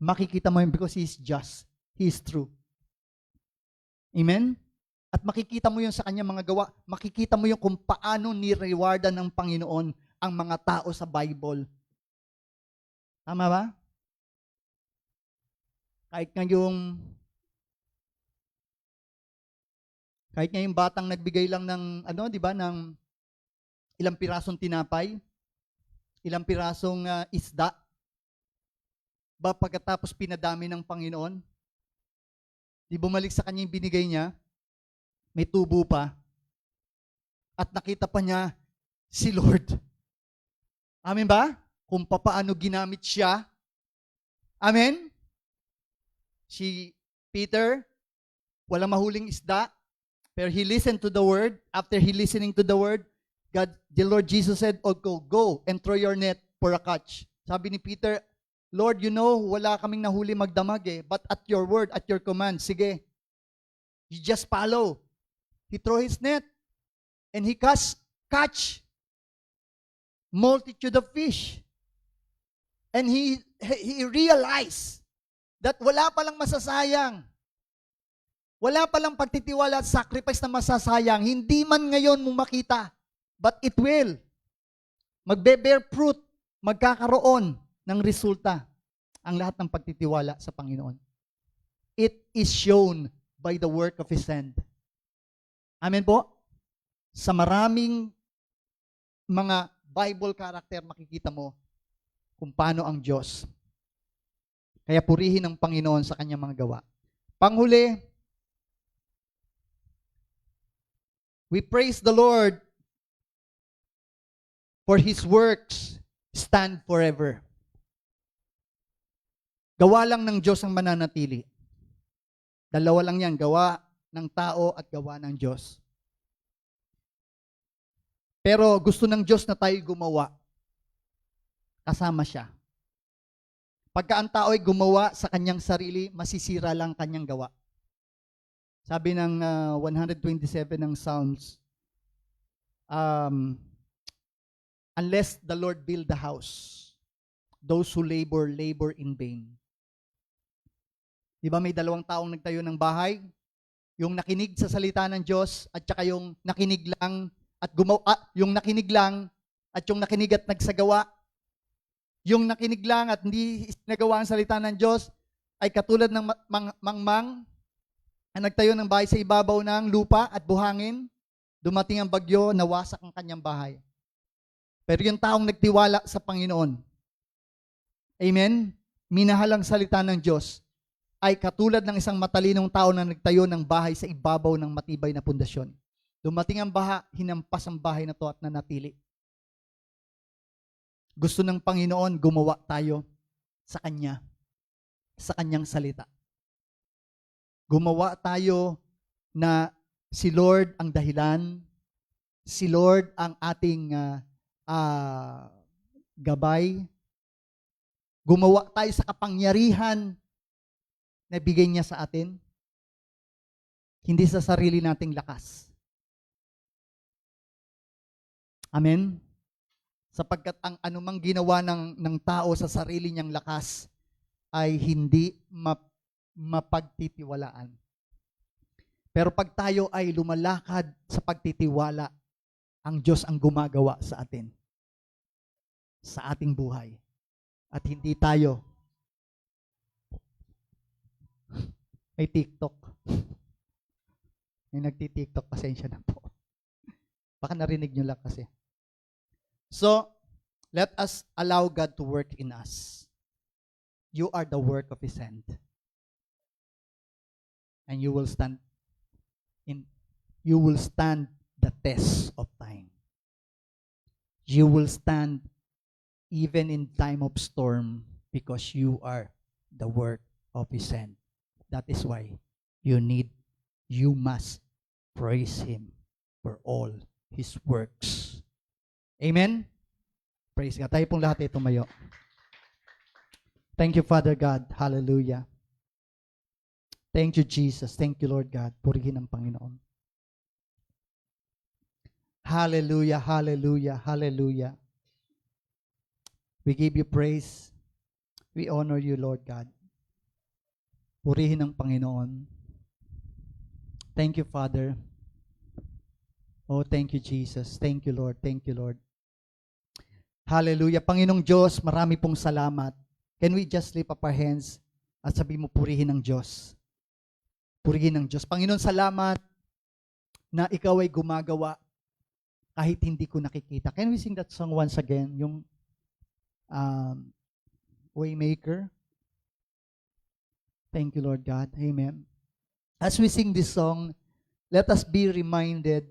Makikita mo yun because He is just. He is true. Amen? At makikita mo yun sa kanyang mga gawa. Makikita mo yun kung paano ni-rewardan ng Panginoon ang mga tao sa Bible. Tama ba? Kahit ngayong batang nagbigay lang ng, di ba, ng ilang pirasong tinapay, ilang pirasong isda, ba pagkatapos pinadami ng Panginoon, di bumalik sa kanya yung binigay niya, may tubo pa, at nakita pa niya si Lord. Amen ba? Kung paano ginamit siya. Amen? Si Peter, walang mahuling isda, pero he listened to the word. After he listening to the word, the Lord Jesus said, go and throw your net for a catch. Sabi ni Peter, Lord, wala kaming nahuli magdamag but at your word, at your command, sige. You just follow. He throw his net and he catch multitude of fish. And he realized that wala palang masasayang. Wala palang pagtitiwala at sacrifice na masasayang. Hindi man ngayon mo makita, but it will. Magbe-bear fruit, magkakaroon ng resulta ang lahat ng pagtitiwala sa Panginoon. It is shown by the work of His hand. Amen po? Sa maraming mga Bible character, makikita mo kung paano ang Diyos. Kaya purihin ng Panginoon sa kanyang mga gawa. Panghuli, we praise the Lord for His works stand forever. Gawa lang ng Diyos ang mananatili. Dalawa lang yan, gawa ng tao at gawa ng Diyos. Pero gusto ng Diyos na tayo gumawa. Kasama siya. Pagka ang tao ay gumawa sa kanyang sarili, masisira lang kanyang gawa. Sabi ng 127 ng Psalms, unless the Lord build the house, those who labor in vain. Di ba may dalawang taong nagtayo ng bahay? Yung nakinig sa salita ng Diyos at saka yung nakinig lang at yung nakinig lang at yung nakinig at nagsagawa. Yung nakinig lang at hindi nagawa ang salita ng Diyos ay katulad ng mangmang na nagtayo ng bahay sa ibabaw ng lupa at buhangin. Dumating ang bagyo, nawasak ang kanyang bahay. Pero yung taong nagtiwala sa Panginoon, amen, minahal ang salita ng Diyos, ay katulad ng isang matalinong tao na nagtayo ng bahay sa ibabaw ng matibay na pundasyon. Dumating ang baha, hinampas ang bahay na to at nanatili. Gusto ng Panginoon, gumawa tayo sa Kanya, sa Kanyang salita. Gumawa tayo na si Lord ang dahilan, si Lord ang ating gabay. Gumawa tayo sa kapangyarihan na bigay niya sa atin, hindi sa sarili nating lakas. Amen? Sapagkat ang anumang ginawa ng tao sa sarili niyang lakas ay hindi mapagtitiwalaan. Pero pag tayo ay lumalakad sa pagtitiwala, ang Diyos ang gumagawa sa atin, sa ating buhay. At hindi tayo may TikTok. May nagti-TikTok, pasensya na po. Baka narinig nyo lang kasi. So, let us allow God to work in us. You are the work of His hand. And you will stand the test of time. You will stand even in time of storm because you are the work of His hand. That is why you must praise Him for all His works. Amen? Praise God. Tayo pong lahat ay tumayo. Thank you, Father God. Hallelujah. Thank you, Jesus. Thank you, Lord God. Purihin ang Panginoon. Hallelujah, hallelujah, hallelujah. We give you praise. We honor you, Lord God. Purihin ang Panginoon. Thank you, Father. Oh, thank you, Jesus. Thank you, Lord. Thank you, Lord. Hallelujah. Panginoong Diyos, marami pong salamat. Can we just lift up our hands at sabi mo, purihin ng Diyos. Purihin ng Diyos. Panginoon, salamat na ikaw ay gumagawa kahit hindi ko nakikita. Can we sing that song once again? Yung Waymaker. Thank you, Lord God. Amen. As we sing this song, let us be reminded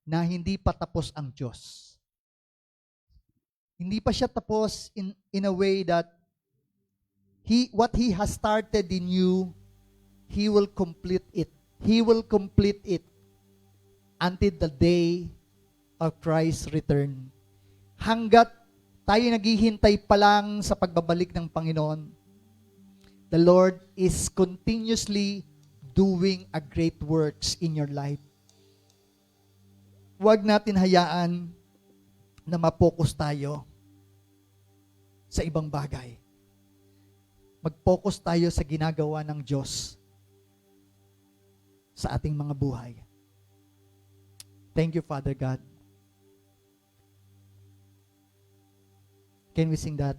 na hindi pa tapos ang Diyos. Hindi pa siya tapos in a way that what He has started in you, He will complete it. He will complete it until the day of Christ's return. Hanggat tayo naghihintay pa lang sa pagbabalik ng Panginoon, the Lord is continuously doing a great works in your life. Huwag natin hayaan na mapokus tayo sa ibang bagay. Mag-focus tayo sa ginagawa ng Diyos sa ating mga buhay. Thank you, Father God. Can we sing that?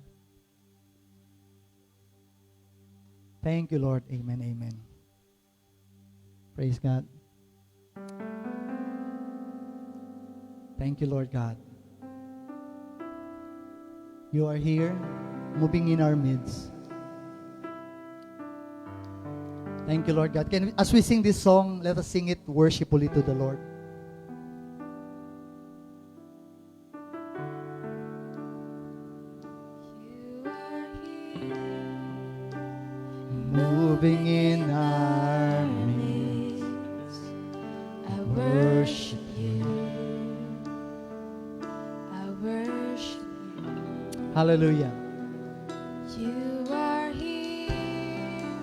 Thank you, Lord. Amen, amen. Praise God. Thank you, Lord God. You are here, moving in our midst. Thank you, Lord God. As we sing this song, let us sing it worshipfully to the Lord. Moving in our midst, I worship you. I worship you. Hallelujah.
You are here,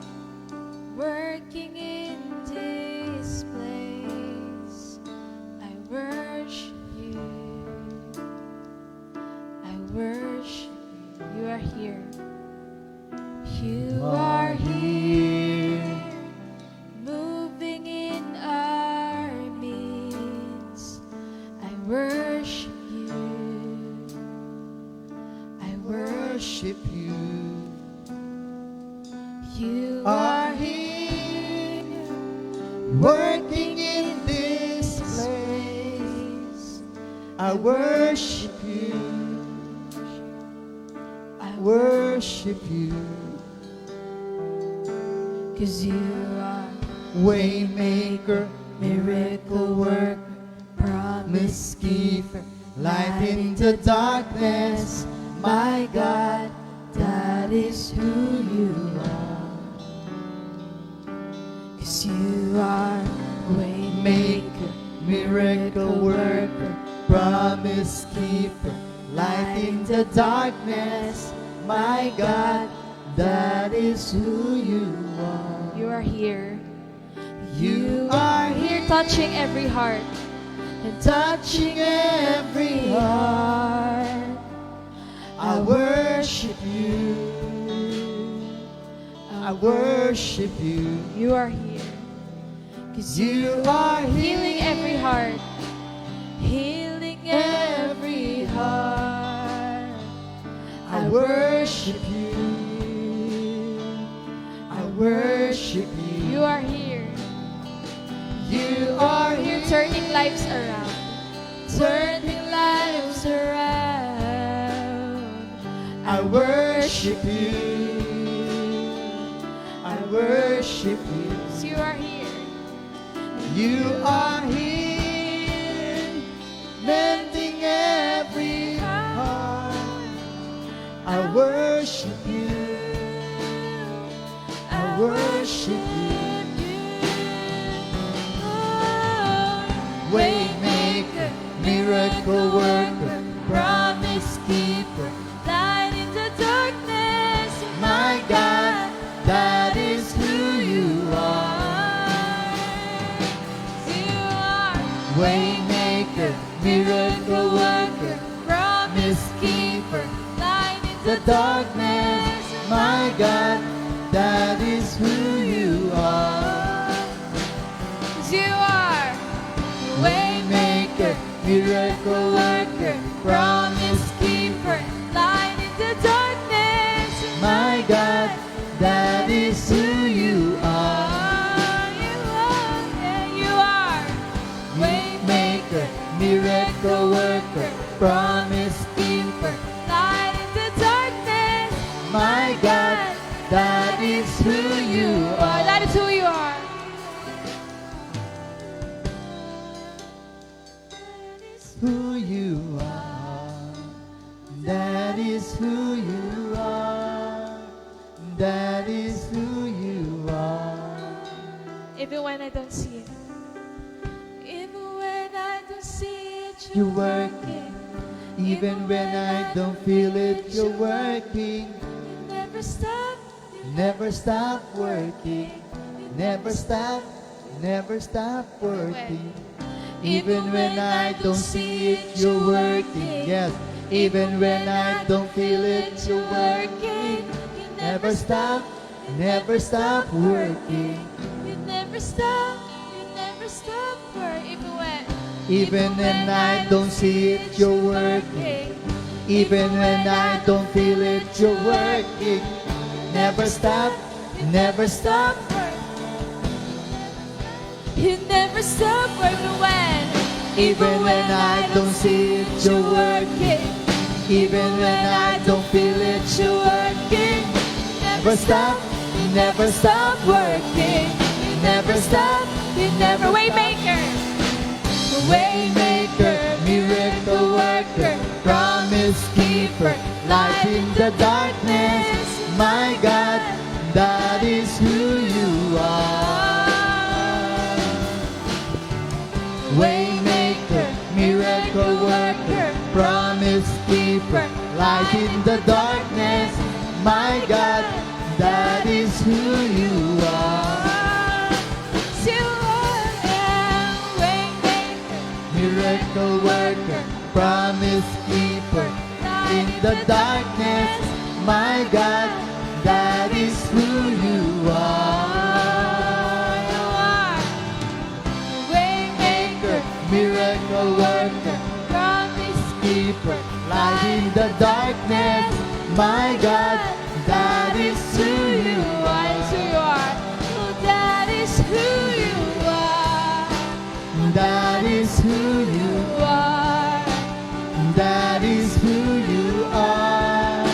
working in this place. I worship you. I worship you. You are here. You are here, moving in our midst. I worship you. I worship
you.
you.
Are here, working in this place. I worship you. I worship you.
'Cause you are
Waymaker,
miracle worker, promise keeper,
light in the darkness.
my God, that is who you are. 'Cause you are waymaker,
Miracle worker, promise keeper, light in the darkness. My God, that is who you are.
You are here.
You are
here touching every heart. And
touching every heart. I worship you. I worship you.
You are here. 'Cause
You are
healing every heart. Healing every heart.
I worship you. I worship you.
You are here.
You are
You're turning lives around. Turning lives around.
I worship you. I worship you.
You are here.
You are here, mending every heart. I worship you. I worship you. Waymaker, miracle worker, promise keeper,
light in the darkness.
my God, that is who you are. Waymaker, miracle worker, promise keeper,
light in
the darkness, my God, that is who you are.
'Cause you are
Waymaker, miracle worker, promise keeper,
light in the darkness.
my God, that is who you are.
Yeah, you are.
Waymaker, miracle worker, promise keeper,
Light in the darkness.
my God, that is who you are.
That is who you are.
Who you are. That is who you are. That is who you are.
Even when I don't see it. Even when I don't see it,
You're working. Even when I don't feel it, you're working.
You never stop.
Never stop working. Never stop. Never stop working. Even when I don't see it, you're working. Yes. Even when I don't feel it, you're working.
You
Never stop. Never stop working.
You never stop. You never stop working.
Even when I don't see it, you're working. Even when I don't feel it, you're working. Never stop. Never stop.
You never stop working when.
Even when I don't see it, you're working. Even when I don't feel it, you're working. Never stop. Never stop working. Never stop.
You never. Waymaker.
Waymaker, miracle worker, promise keeper, light in the darkness, my God, that is who you are. Waymaker, miracle worker, promise keeper, light in the darkness, my God, that is who you are. Miracle worker, promise keeper, in the darkness, my God, that is who you are.
Waymaker,
Miracle worker,
promise
keeper, light in the darkness, my God, that is who you are.
That is who you are.
That is who you
are.
That is who you are.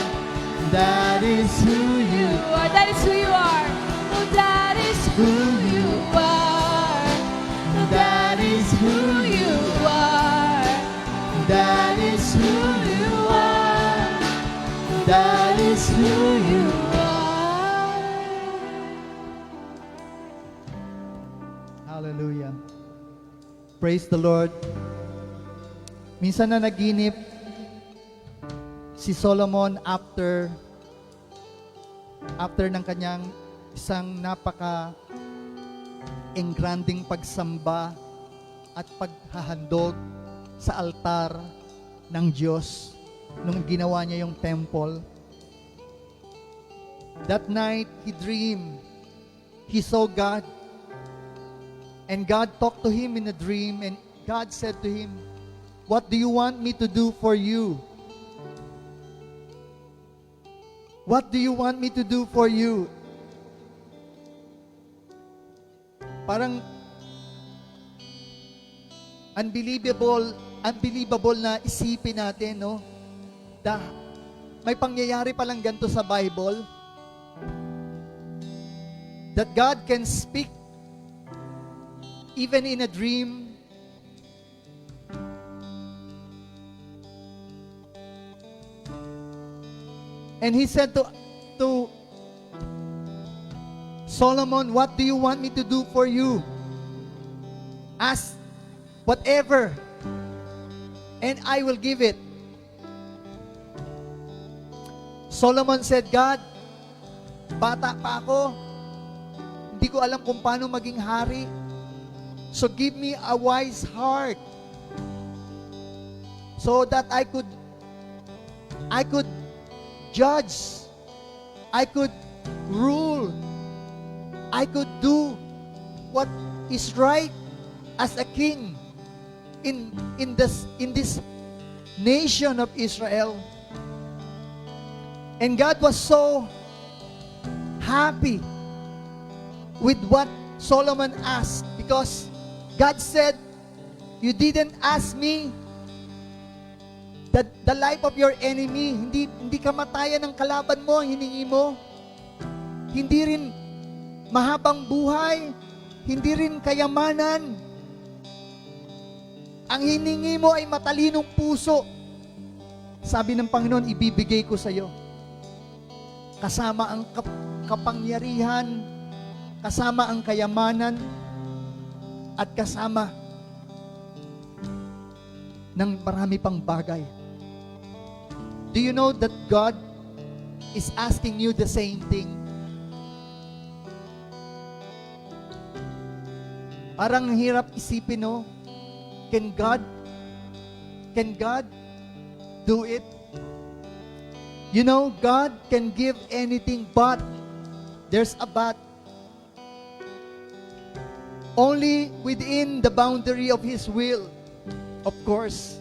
That is who you
are. That is who you are. Oh, that is who you are.
That is who you
are.
That is who you are. That is who you
are.
Hallelujah. Praise the Lord. Minsan na naginip si Solomon after ng kanyang isang engranding pagsamba at paghahandog sa altar ng Diyos nung ginawa niya yung temple. That night, he dreamed. He saw God. And God talked to him in a dream, and God said to him, "What do you want me to do for you? What do you want me to do for you?" Parang unbelievable na isipin natin, no? May pangyayari palang ganito sa Bible. That God can speak even in a dream. And he said to Solomon, "What do you want me to do for you? Ask whatever, and I will give it." Solomon said, "God, bata pa ako. Hindi ko alam kung paano maging hari. So give me a wise heart so that I could judge, I could rule, I could do what is right as a king in this nation of Israel. And God was so happy with what Solomon asked, because God said, you didn't ask me the life of your enemy. Hindi kamatayan ng kalaban mo ang hiningi mo. Hindi rin mahabang buhay, hindi rin kayamanan. Ang hiningi mo ay matalinong puso. Sabi ng Panginoon, ibibigay ko sa iyo. Kasama ang kapangyarihan, kasama ang kayamanan, at kasama ng marami pang bagay. Do you know that God is asking you the same thing? Parang hirap isipin, no? Can God do it? You know, God can give anything, but there's a but. Only within the boundary of His will. Of course,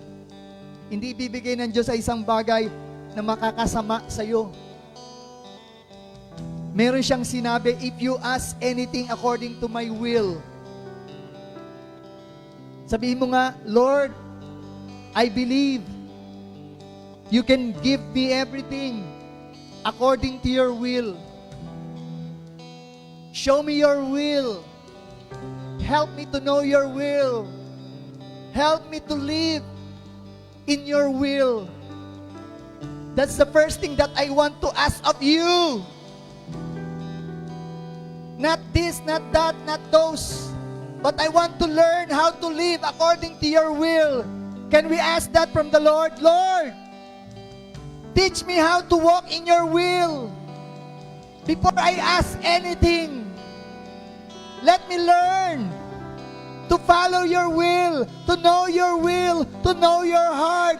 hindi bibigay ng Diyos sa isang bagay na makakasama sa iyo. Meron siyang sinabi, if you ask anything according to my will. Sabihin mo nga, Lord, I believe you can give me everything according to your will. Show me your will. Help me to know your will. Help me to live in your will. That's the first thing that I want to ask of you. Not this, not that, not those. But I want to learn how to live according to your will. Can we ask that from the Lord? Lord, teach me how to walk in your will. Before I ask anything, let me learn to follow your will, to know your will, to know your heart,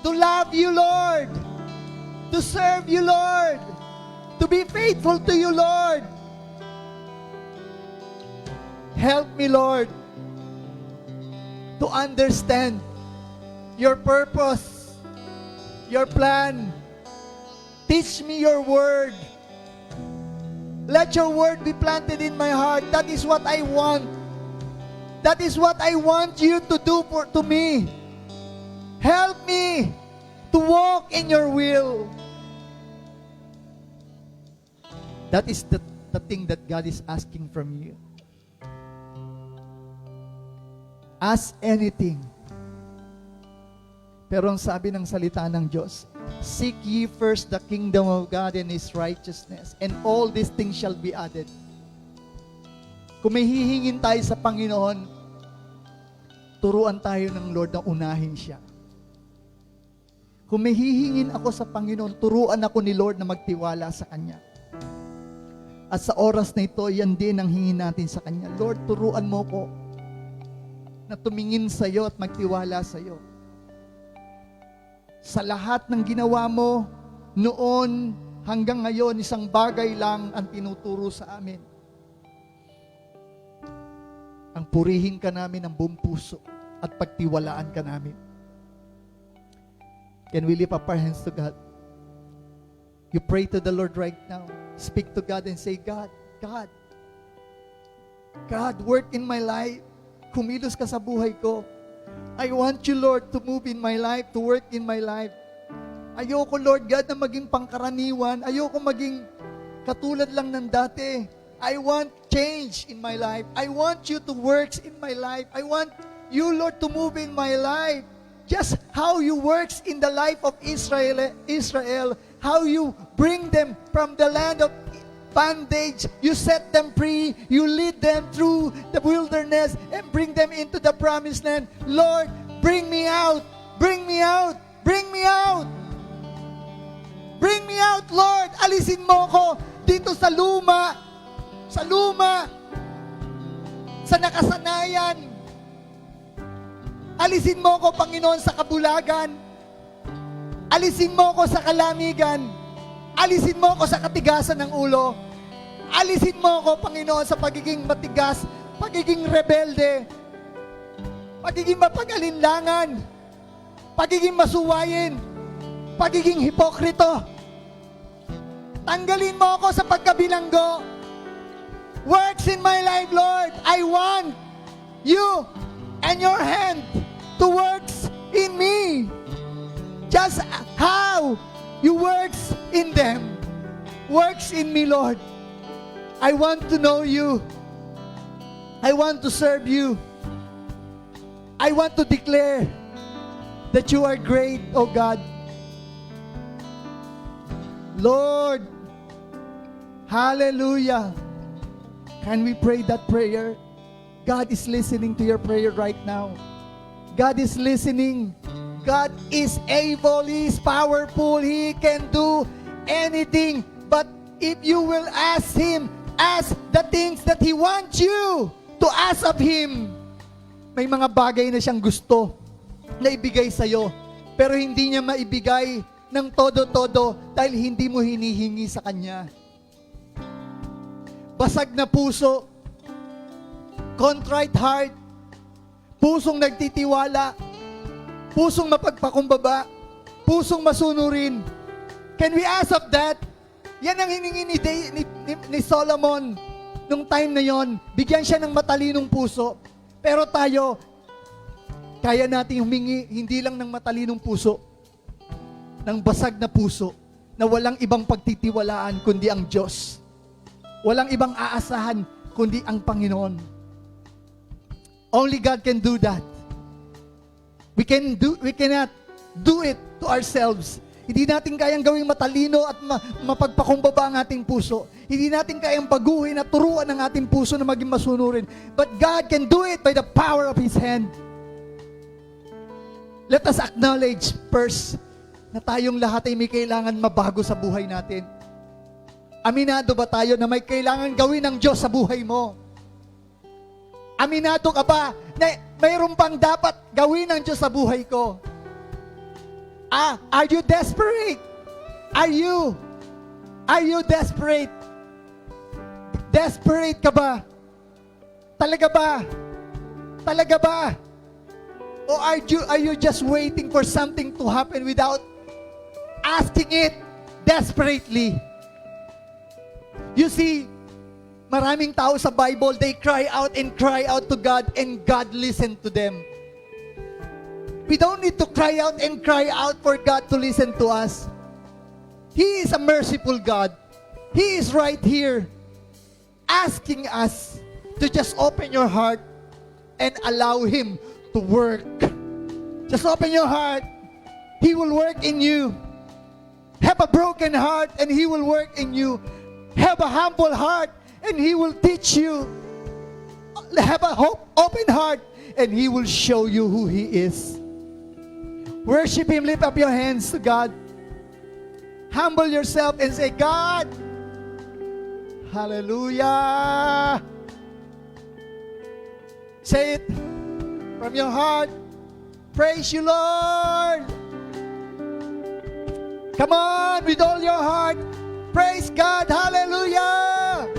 to love you, Lord, to serve you, Lord, to be faithful to you, Lord. Help me, Lord, to understand your purpose, your plan. Teach me your word. Let your word be planted in my heart. That is what I want. That is what I want you to do to me. Help me to walk in your will. That is the thing that God is asking from you. Ask anything. Pero ang sabi ng salita ng Diyos, seek ye first the kingdom of God and His righteousness, and all these things shall be added. Kung may hihingin tayo sa Panginoon, turuan tayo ng Lord na unahin siya. Kung may hihingin ako sa Panginoon, turuan ako ni Lord na magtiwala sa Kanya. At sa oras na ito, yan din ang hingin natin sa Kanya. Lord, turuan mo ko na tumingin sa iyo at magtiwala sa iyo. Sa lahat ng ginawa mo noon hanggang ngayon, isang bagay lang ang tinuturo sa amin. Ang purihin ka namin ng buong puso at pagtiwalaan ka namin. Can we lift up our hands to God? You pray to the Lord right now. Speak to God and say, God, work in my life. Kumilos ka sa buhay ko. I want you, Lord, to move in my life, to work in my life. Ayoko, Lord God, na maging pangkaraniwan. Ayoko maging katulad lang ng dati. I want change in my life. I want you to work in my life. I want you, Lord, to move in my life. Just how you works in the life of Israel, how you bring them from the land of bondage, you set them free, you lead them through the wilderness and bring them into the promised land. Lord, bring me out, bring me out, bring me out. Bring me out, Lord. Alisin mo ko dito sa luma. sa nakasanayan. Alisin mo ko, Panginoon, sa kabulagan. Alisin mo ko sa kalamigan. Alisin mo ko sa katigasan ng ulo. Alisin mo ko, Panginoon, sa pagiging matigas, pagiging rebelde, pagiging mapag-alinlangan, pagiging masuwayin, pagiging hipokrito. Tanggalin mo ako sa pagkabilanggo. Works in my life, Lord. I want you and your hand to works in me. Just how you works in them. Works in me, Lord. I want to know you. I want to serve you. I want to declare that you are great, oh God. Lord, hallelujah. Can we pray that prayer? God is listening to your prayer right now. God is listening. God is able. He is powerful. He can do anything. But if you will ask Him, ask the things that He wants you to ask of Him. May mga bagay na siyang gusto na ibigay sa'yo, pero hindi niya maibigay ng todo-todo dahil hindi mo hinihingi sa Kanya. Basag na puso, contrite heart, pusong nagtitiwala, pusong mapagpakumbaba, pusong masunurin. Can we ask of that? Yan ang hiningi ni Solomon nung time na yon. Bigyan siya ng matalinong puso. Pero tayo, kaya nating humingi hindi lang ng matalinong puso, ng basag na puso, na walang ibang pagtitiwalaan kundi ang Diyos. Walang ibang aasahan kundi ang Panginoon. Only God can do that. We cannot do it to ourselves. Hindi natin kayang gawing matalino at mapagpakumbaba ang ating puso. Hindi natin kayang baguhin at turuan ang ating puso na maging masunurin. But God can do it by the power of His hand. Let us acknowledge first na tayong lahat ay may kailangan mabago sa buhay natin. Aminado ba tayo na may kailangan gawin ng Diyos sa buhay mo? Aminado ka ba na mayroon pang dapat gawin ng Diyos sa buhay ko? Are you desperate? Are you desperate? Desperate ka ba? Talaga ba? Talaga ba? Or are you just waiting for something to happen without asking it desperately? You see, maraming tao sa Bible, they cry out to God, and God listened to them. We don't need to cry out for God to listen to us. He is a merciful God. He is right here asking us to just open your heart and allow Him to work. Just open your heart. He will work in you. Have a broken heart and He will work in you. Have a humble heart and He will teach you. Have a open heart and He will show you who He is. Worship Him. Lift up your hands to God. Humble yourself and say, God, hallelujah. Say it from your heart. Praise you, Lord. Come on, with all your heart. Praise God. Hallelujah.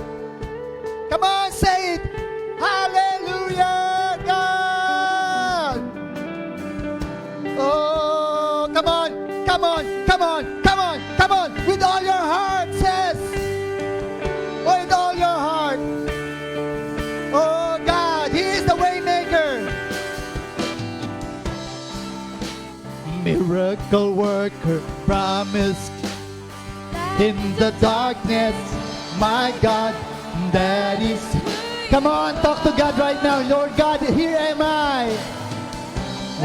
Come on, say it. Hallelujah, God. Oh, come on, come on, come on, come on, come on. With all your heart, says. With all your heart. Oh, God, He is the way maker. Miracle worker, promise in the darkness, my God, that is. Come on, talk to God right now. Lord God, here am I.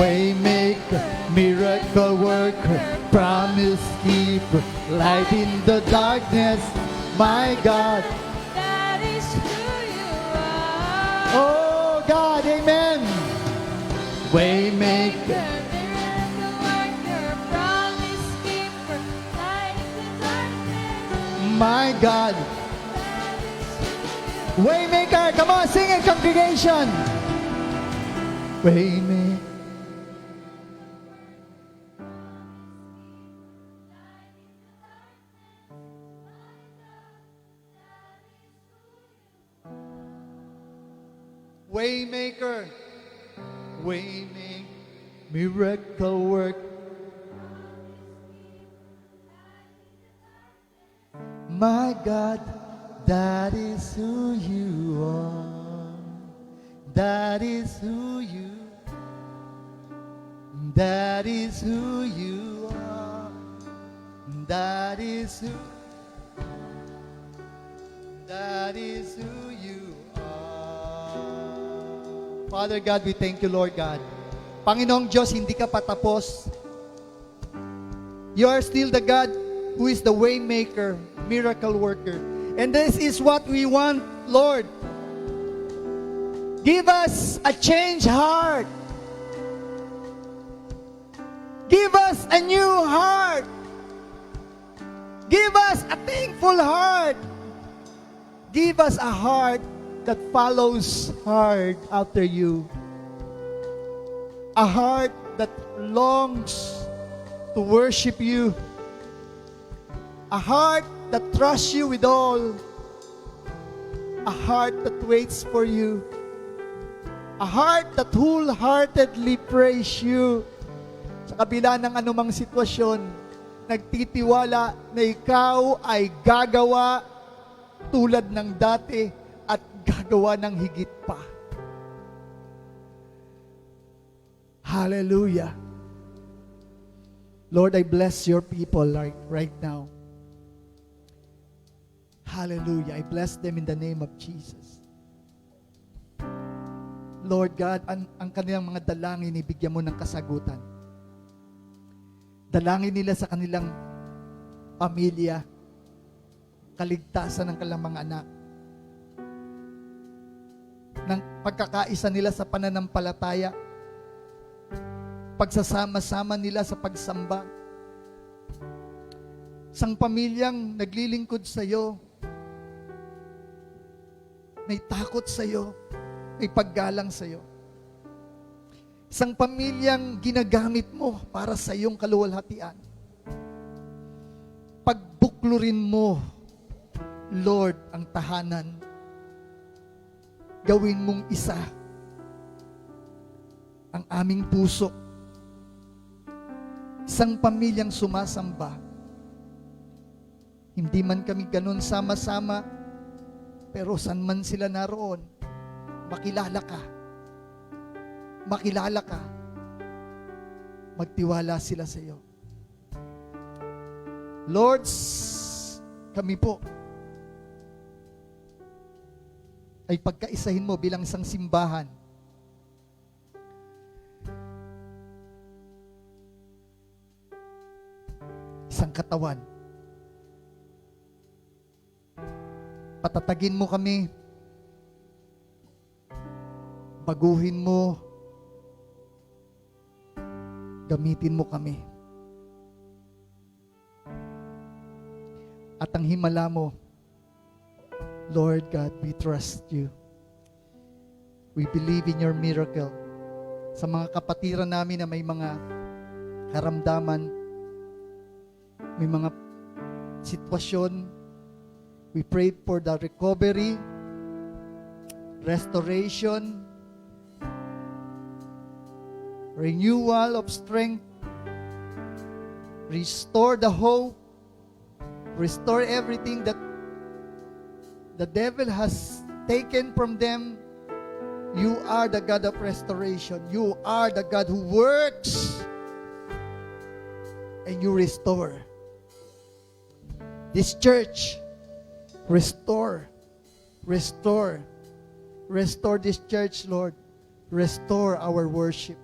Waymaker, miracle worker, promise keeper, light in the darkness, my God.
That is who you are.
Oh God, amen. Waymaker,
Miracle worker, promise keeper, light in the darkness.
my God. Waymaker, come on, sing it, congregation. Waymaker. Waymaker, waymaker, miracle work. My God, that is who you are. That is who you. That is who you are. That is who. That is who you are. Father God, we thank you, Lord God. Panginoong Diyos, hindi ka patapos. You are still the God who is the way maker, miracle worker. And this is what we want, Lord. Give us a changed heart. Give us a new heart. Give us a thankful heart. Give us a heart that follows hard after you. A heart that longs to worship you. A heart that trusts you with all. A heart that waits for you. A heart that wholeheartedly praise you. Sa kabila ng anumang sitwasyon, nagtitiwala na ikaw ay gagawa tulad ng dati at gagawa ng higit pa. Hallelujah. Lord, I bless your people right now. Hallelujah. I bless them in the name of Jesus. Lord God, ang kanilang mga dalangin, ibigyan mo ng kasagutan. Dalangin nila sa kanilang pamilya, kaligtasan ng kanilang mga anak, ng pagkakaisa nila sa pananampalataya, pagsasama-sama nila sa pagsamba, isang pamilyang naglilingkod sa iyo, may takot sa iyo, may paggalang sa iyo. Isang pamilyang ginagamit mo para sa iyong kaluwalhatian. Pagbuklurin mo, Lord, ang tahanan. Gawin mong isa ang aming puso. Isang pamilyang sumasamba. Hindi man kami ganun sama-sama, pero saan man sila naroon, makilala ka. Makilala ka. Magtiwala sila sa iyo. Lord, kami po ay pagkaisahin mo bilang isang simbahan. Isang katawan. Patatagin mo kami. Baguhin mo. Gamitin mo kami. At ang himala mo, Lord God, we trust you. We believe in your miracle. Sa mga kapatiran namin na may mga karamdaman, may mga sitwasyon, we pray for the recovery, restoration, renewal of strength, restore the hope, restore everything that the devil has taken from them. You are the God of restoration. You are the God who works and you restore. This church, restore this church, Lord. Restore our worship.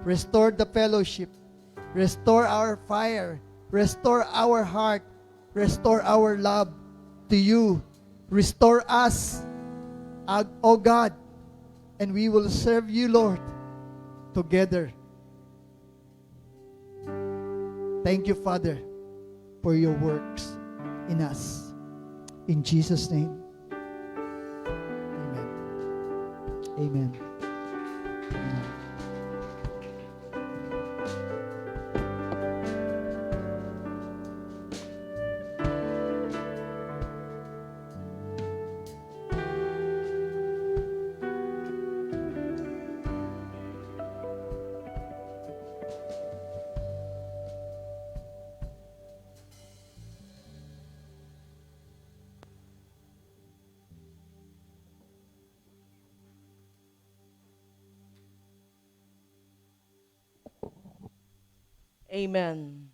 Restore the fellowship. Restore our fire. Restore our heart. Restore our love to you. Restore us, O God, and we will serve you, Lord, together. Thank you, Father, for your works in us. In Jesus' name. Amen.
Amen.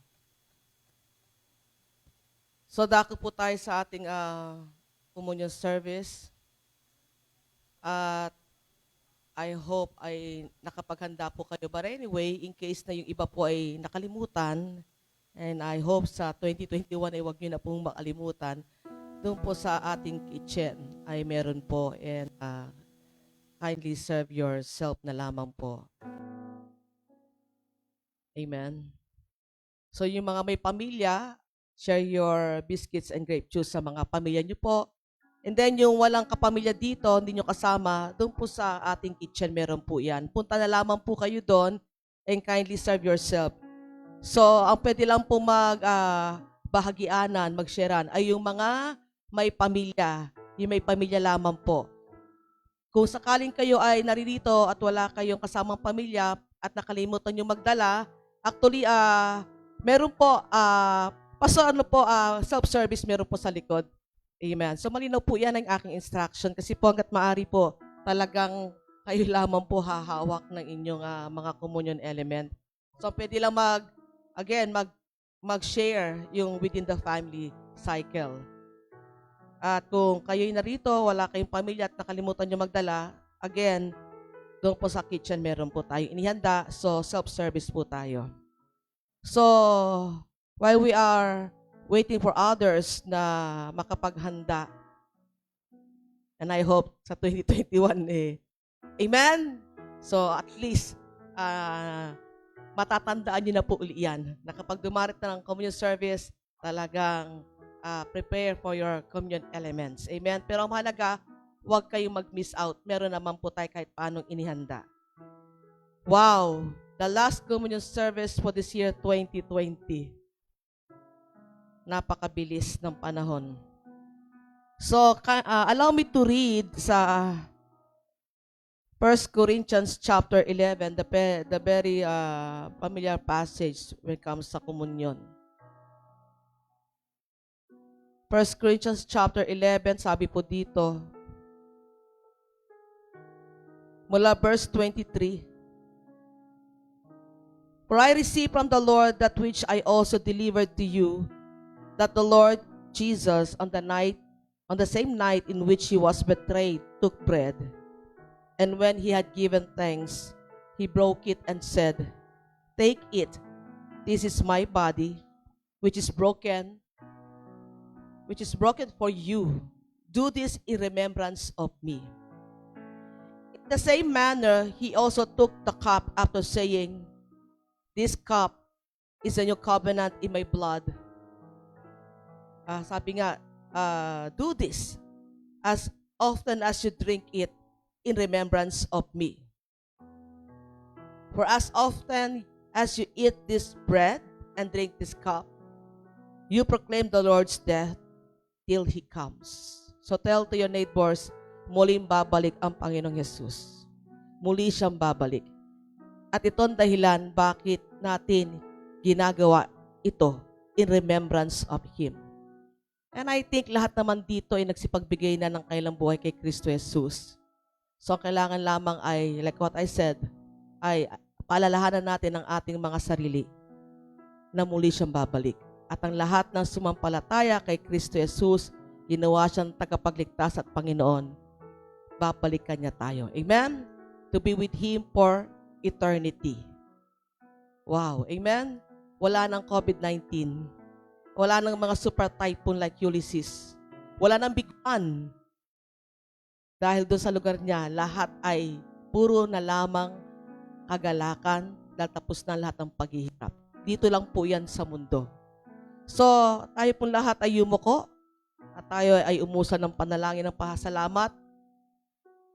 So, dako po tayo sa ating communion service. At I hope ay nakapaghanda po kayo. But anyway, in case na yung iba po ay nakalimutan, and I hope sa 2021 ay huwag nyo na pong makalimutan, doon po sa ating kitchen ay meron po, and kindly serve yourself na lamang po. Amen. So yung mga may pamilya, share your biscuits and grape juice sa mga pamilya nyo po. And then yung walang kapamilya dito, hindi nyo kasama, doon po sa ating kitchen meron po yan. Punta na lamang po kayo doon and kindly serve yourself. So ang pwede lang po bahagianan, mag-sharean ay yung mga may pamilya. Yung may pamilya lamang po. Kung sakaling kayo ay naririto at wala kayong kasamang pamilya at nakalimutan nyo magdala, actually, meron po, self-service meron po sa likod. Amen. So malinaw po yan ang aking instruction kasi po hanggat maaari po, talagang kayo lamang po hahawak ng inyong mga communion element. So pwede lang mag-share yung within the family cycle. At kung kayo'y narito, wala kayong pamilya at nakalimutan nyo magdala, again, doon po sa kitchen meron po tayo inihanda. So self-service po tayo. So, while we are waiting for others na makapaghanda, and I hope sa 2021 amen? So, at least, matatandaan nyo na po uli yan, na kapag dumarit na ng communion service, talagang prepare for your communion elements. Amen? Pero ang mahalaga, huwag kayong mag-miss out. Meron naman po tayo kahit paanong inihanda. Wow! The last communion service for this year, 2020. Napakabilis ng panahon. So, allow me to read sa 1 Corinthians chapter 11, the very familiar passage when it comes sa komunyon. 1 Corinthians chapter 11, sabi po dito, mula verse 23, For I received from the Lord that which I also delivered to you, that the Lord Jesus on the same night in which he was betrayed, took bread. And when he had given thanks, he broke it and said, Take it, this is my body, which is broken for you. Do this in remembrance of me. In the same manner, he also took the cup after saying, This cup is a new covenant in my blood. Sabi nga, do this as often as you drink it in remembrance of me. For as often as you eat this bread and drink this cup, you proclaim the Lord's death till He comes. So tell to your neighbors, muling babalik ang Panginoong Jesus. Muli siyang babalik. At ito ang dahilan bakit natin ginagawa ito in remembrance of Him. And I think lahat naman dito ay nagsipagbigay na ng kailang buhay kay Kristo Jesus. So kailangan lamang ay, like what I said, ay paalalahanan natin ang ating mga sarili na muli siyang babalik. At ang lahat ng sumampalataya kay Kristo Jesus, ginawa siyang tagapagligtas at Panginoon, babalikan niya tayo. Amen? To be with Him for eternity. Wow. Amen? Wala nang COVID-19. Wala nang mga super typhoon like Ulysses. Wala nang biguan. Dahil doon sa lugar niya, lahat ay puro na lamang kagalakan dahil tapos na lahat ng paghihirap. Dito lang po yan sa mundo. So, tayo pong lahat ay yumuko at tayo ay umusan ng panalangin ng pasasalamat.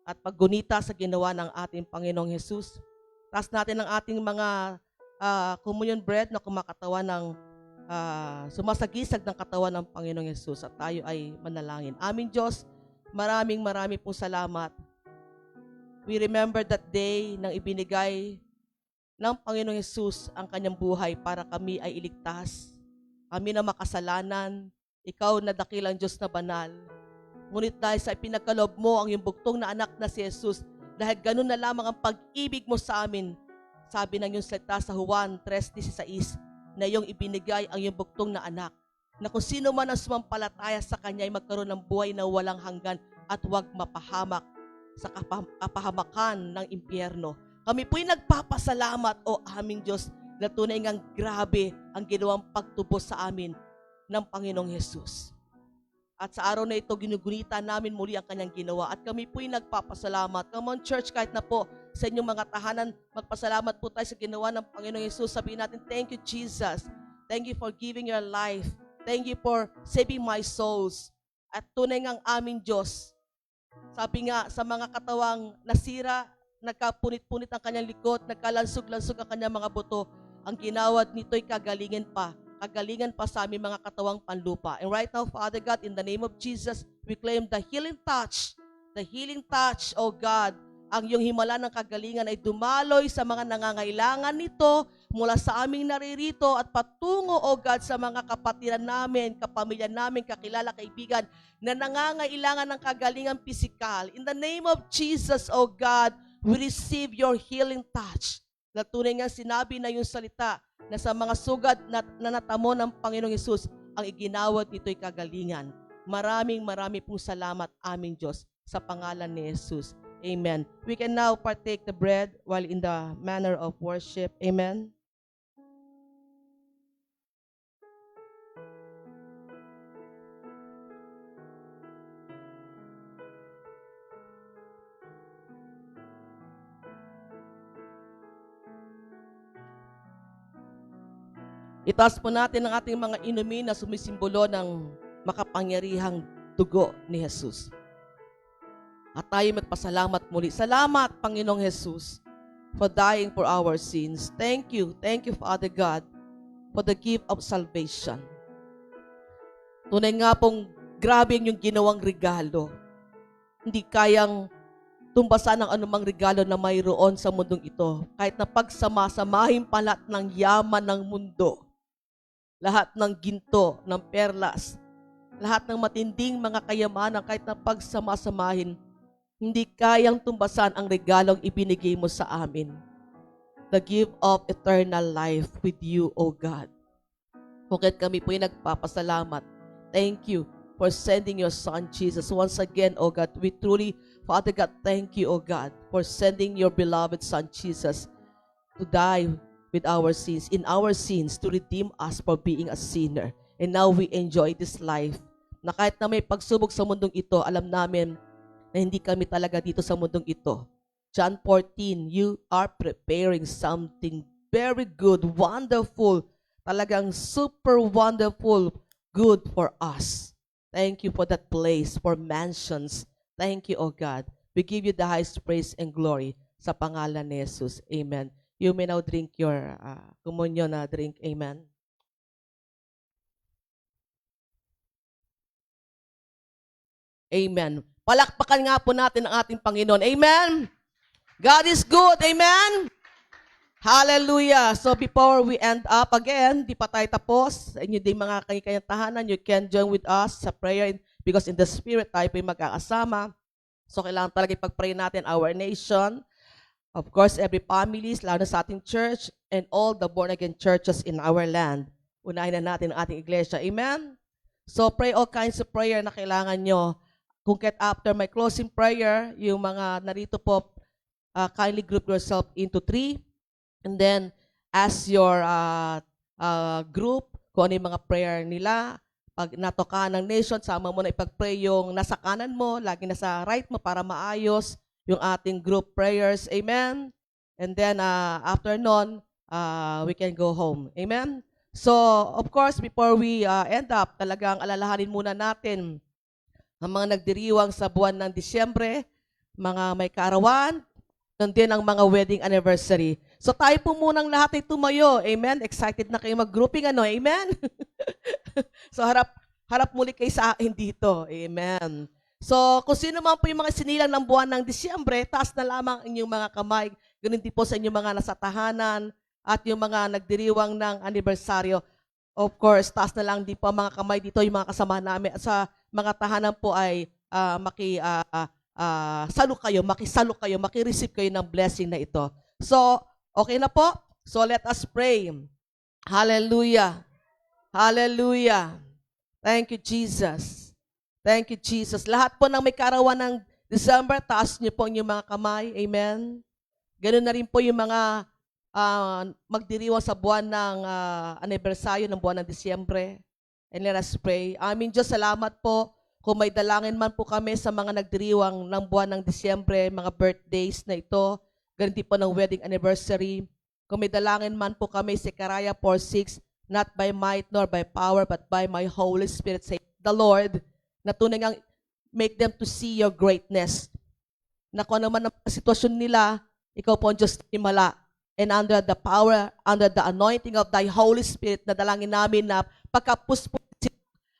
at paggunita sa ginawa ng ating Panginoong Hesus. Taas natin ang ating mga communion bread na kumakatawan ng sumasagisag ng katawan ng Panginoong Hesus at tayo ay manalangin. Aming Diyos, maraming pong salamat. We remember that day nang ibinigay ng Panginoong Hesus ang kanyang buhay para kami ay iligtas. Kami na makasalanan, ikaw na dakilang Diyos na banal. Ngunit dahil sa ipinagkaloob mo ang iyong bugtong na anak na si Jesus, dahil ganun na lamang ang pag-ibig mo sa amin, sabi ng iyong salita sa Juan 3:16, na iyong ibinigay ang iyong bugtong na anak, na kung sino man ang sumampalataya sa kanya ay magkaroon ng buhay na walang hanggan at huwag mapahamak sa kapahamakan ng impyerno. Kami po'y nagpapasalamat, O aming Diyos, na tunay ngang grabe ang ginawang pagtubos sa amin ng Panginoong Hesus. At sa araw na ito, ginugunita namin muli ang kanyang ginawa. At kami po'y nagpapasalamat. Come on, church, kahit na po sa inyong mga tahanan, magpasalamat po tayo sa ginawa ng Panginoong Hesus. Sabihin natin, thank you, Jesus. Thank you for giving your life. Thank you for saving my souls. At tunay ngang aming Diyos. Sabi nga, sa mga katawang nasira, nagkapunit-punit ang kanyang likod, nagkalansog-lansog ang kanyang mga buto, ang ginawad nito'y kagalingan pa sa aming mga katawang panlupa. And right now, Father God, in the name of Jesus, we claim the healing touch, O God, ang iyong himala ng kagalingan ay dumaloy sa mga nangangailangan nito mula sa aming naririto at patungo, O God, sa mga kapatiran namin, kapamilya namin, kakilala, kaibigan na nangangailangan ng kagalingan pisikal. In the name of Jesus, O God, we receive your healing touch. Na tunay nga sinabi na yung salita na sa mga sugat na natamo ng Panginoong Hesus, ang iginawad nito'y kagalingan. Maraming pong salamat aming Diyos sa pangalan ni Jesus. Amen. We can now partake the bread while in the manner of worship. Amen. Itaas po natin ang ating mga inumin na sumisimbolo ng makapangyarihang dugo ni Jesus. At tayo magpasalamat muli. Salamat, Panginoong Jesus, for dying for our sins. Thank you, Father God, for the gift of salvation. Tunay nga pong grabe yung ginawang regalo. Hindi kayang tumbasan ng anumang regalo na mayroon sa mundong ito. Kahit na pagsamasamahin palat ng yaman ng mundo, lahat ng ginto, ng perlas, lahat ng matinding mga kayamanan, kahit na pagsamasamahin, hindi kayang tumbasan ang regalong ibinigay mo sa amin. The gift of eternal life with you, O God. Kung kami po'y nagpapasalamat, thank you for sending your Son, Jesus. Once again, O God, we truly, Father God, thank you, O God, for sending your beloved Son, Jesus, to die with our sins, in our sins, to redeem us for being a sinner. And now we enjoy this life, na kahit na may pagsubok sa mundong ito, alam namin na hindi kami talaga dito sa mundong ito. John 14, you are preparing something very good, wonderful, talagang super wonderful, good for us. Thank you for that place, for mansions. Thank you, O God. We give you the highest praise and glory sa pangalan ni Jesus. Amen. You may now drink your communion na drink. Amen. Amen. Palakpakan nga po natin ang ating Panginoon. Amen. God is good. Amen. Hallelujah. So before we end up again, di pa tayo tapos. Sa inyo din mga kanyang tahanan, you can join with us sa prayer because in the Spirit tayo po'y magkakasama. So kailangan talaga ipag-pray natin our nation. Of course, every families, lalo na sa ating church, and all the born-again churches in our land. Unahin na natin ang ating iglesia. Amen? So, pray all kinds of prayer na kailangan nyo. Kung kahit after my closing prayer, yung mga narito po, kindly group yourself into 3. And then, as your group, kung ano yung mga prayer nila, pag natoka ng nation, sama mo na ipag-pray yung nasa kanan mo, lagi nasa right mo para maayos yung ating group prayers. Amen? And then, after nun, we can go home. Amen? So, of course, before we end up, talagang alalahanin muna natin ang mga nagdiriwang sa buwan ng Disyembre. mga may kaarawan, doon din ang mga wedding anniversary. So tayo po munang lahat ay tumayo. Amen? Excited na kayo mag-grouping, ano? Amen? So harap muli kayo sa akin dito. Amen. So kung sino man po yung mga sinilang ng buwan ng Disyembre, taas na lamang inyong mga kamay. Ganun din po sa inyong mga nasa tahanan at yung mga nagdiriwang ng anibersaryo. Of course, taas na lang din po ang mga kamay dito, yung mga kasama namin. At sa mga tahanan po ay makisalo kayo, makireceive kayo ng blessing na ito. So, okay na po? So, let us pray. Hallelujah. Hallelujah. Thank you, Jesus. Thank you, Jesus. Lahat po ng may kaarawan ng December, taas niyo po yung mga kamay. Amen. Ganun na rin po yung mga magdiriwang sa buwan ng anibersaryo ng buwan ng Disyembre. And let us pray. Amin Diyos, salamat po. Kung may dalangin man po kami sa mga nagdiriwang ng buwan ng Disyembre, mga birthdays na ito, ganun din po ng wedding anniversary. Kung may dalangin man po kami, Zechariah 4:6, not by might nor by power, but by my Holy Spirit, say the Lord, na tunay ngang make them to see your greatness. Na kung ano man ang sitwasyon nila, ikaw po ang Diyos na himala. And under the power, under the anointing of thy Holy Spirit, na dalangin namin na pagkapuspos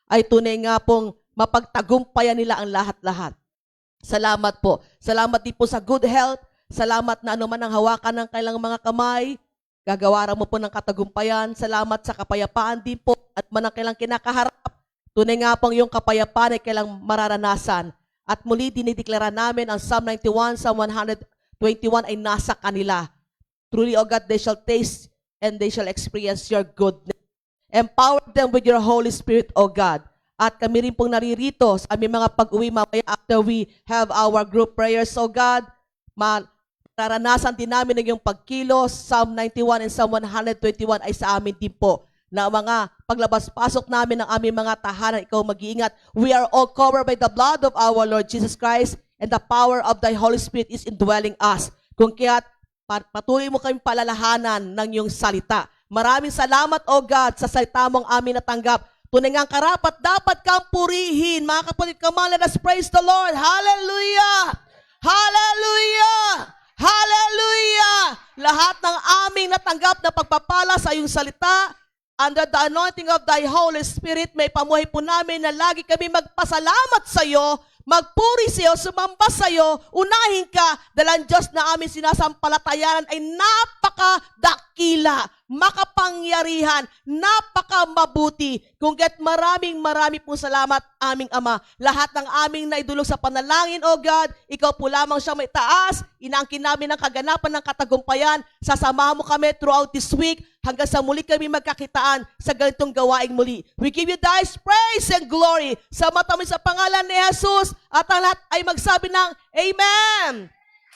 ay tunay nga pong mapagtagumpayan nila ang lahat-lahat. Salamat po. Salamat din po sa good health. Salamat na anuman ang hawakan ng kailang mga kamay, gagawaran mo po ng katagumpayan. Salamat sa kapayapaan din po at man ang kailang kinakaharap. Tunay nga pong yung kapayapaan ay kailang mararanasan. At muli dinideklara namin ang Psalm 91, Psalm 121 ay nasa kanila. Truly, O God, they shall taste and they shall experience your goodness. Empower them with your Holy Spirit, O God. At kami rin pong naririto sa aming mga pag-uwi mamaya after we have our group prayers, O God. Mararanasan din namin ng iyong pagkilos. Psalm 91 and Psalm 121 ay sa amin din po. Na mga paglabas-pasok namin ng aming mga tahanan, ikaw mag-iingat. We are all covered by the blood of our Lord Jesus Christ and the power of thy Holy Spirit is indwelling us. Kung kaya't patuloy mo kami palalahanan ng iyong salita. Maraming salamat, O God, sa salita mong amin natanggap. Tunay ngang karapat, dapat kang purihin. Mga kapatid, come on, let us praise the Lord. Hallelujah! Hallelujah! Hallelujah! Lahat ng aming natanggap na pagpapala sa iyong salita, under the anointing of thy Holy Spirit, may pamuhay po namin na lagi kami magpasalamat sa iyo, magpuri sa iyo, sumamba sa iyo, unahin ka, dahil ang Diyos na aming sinasampalatayanan ay napakadakila, makapangyarihan, napakamabuti. Kung kaya't marami pong salamat, aming Ama. Lahat ng aming naidulog sa panalangin, O God, ikaw po lamang siya may taas, inaangkin namin ang kaganapan ng katagumpayan, sasamahan mo kami throughout this week, hanggang sa muli kami magkakitaan sa ganitong gawaing muli. We give you thanks, praise, and glory sa matamis sa pangalan ni Jesus, at ang lahat ay magsabi ng Amen!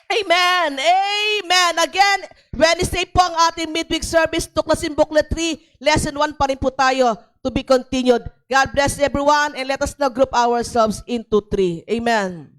Amen! Amen! Again, Wednesday po ang ating midweek service, tuklasin booklet 3, lesson 1 pa rin po tayo, to be continued. God bless everyone, and let us now group ourselves into 3. Amen.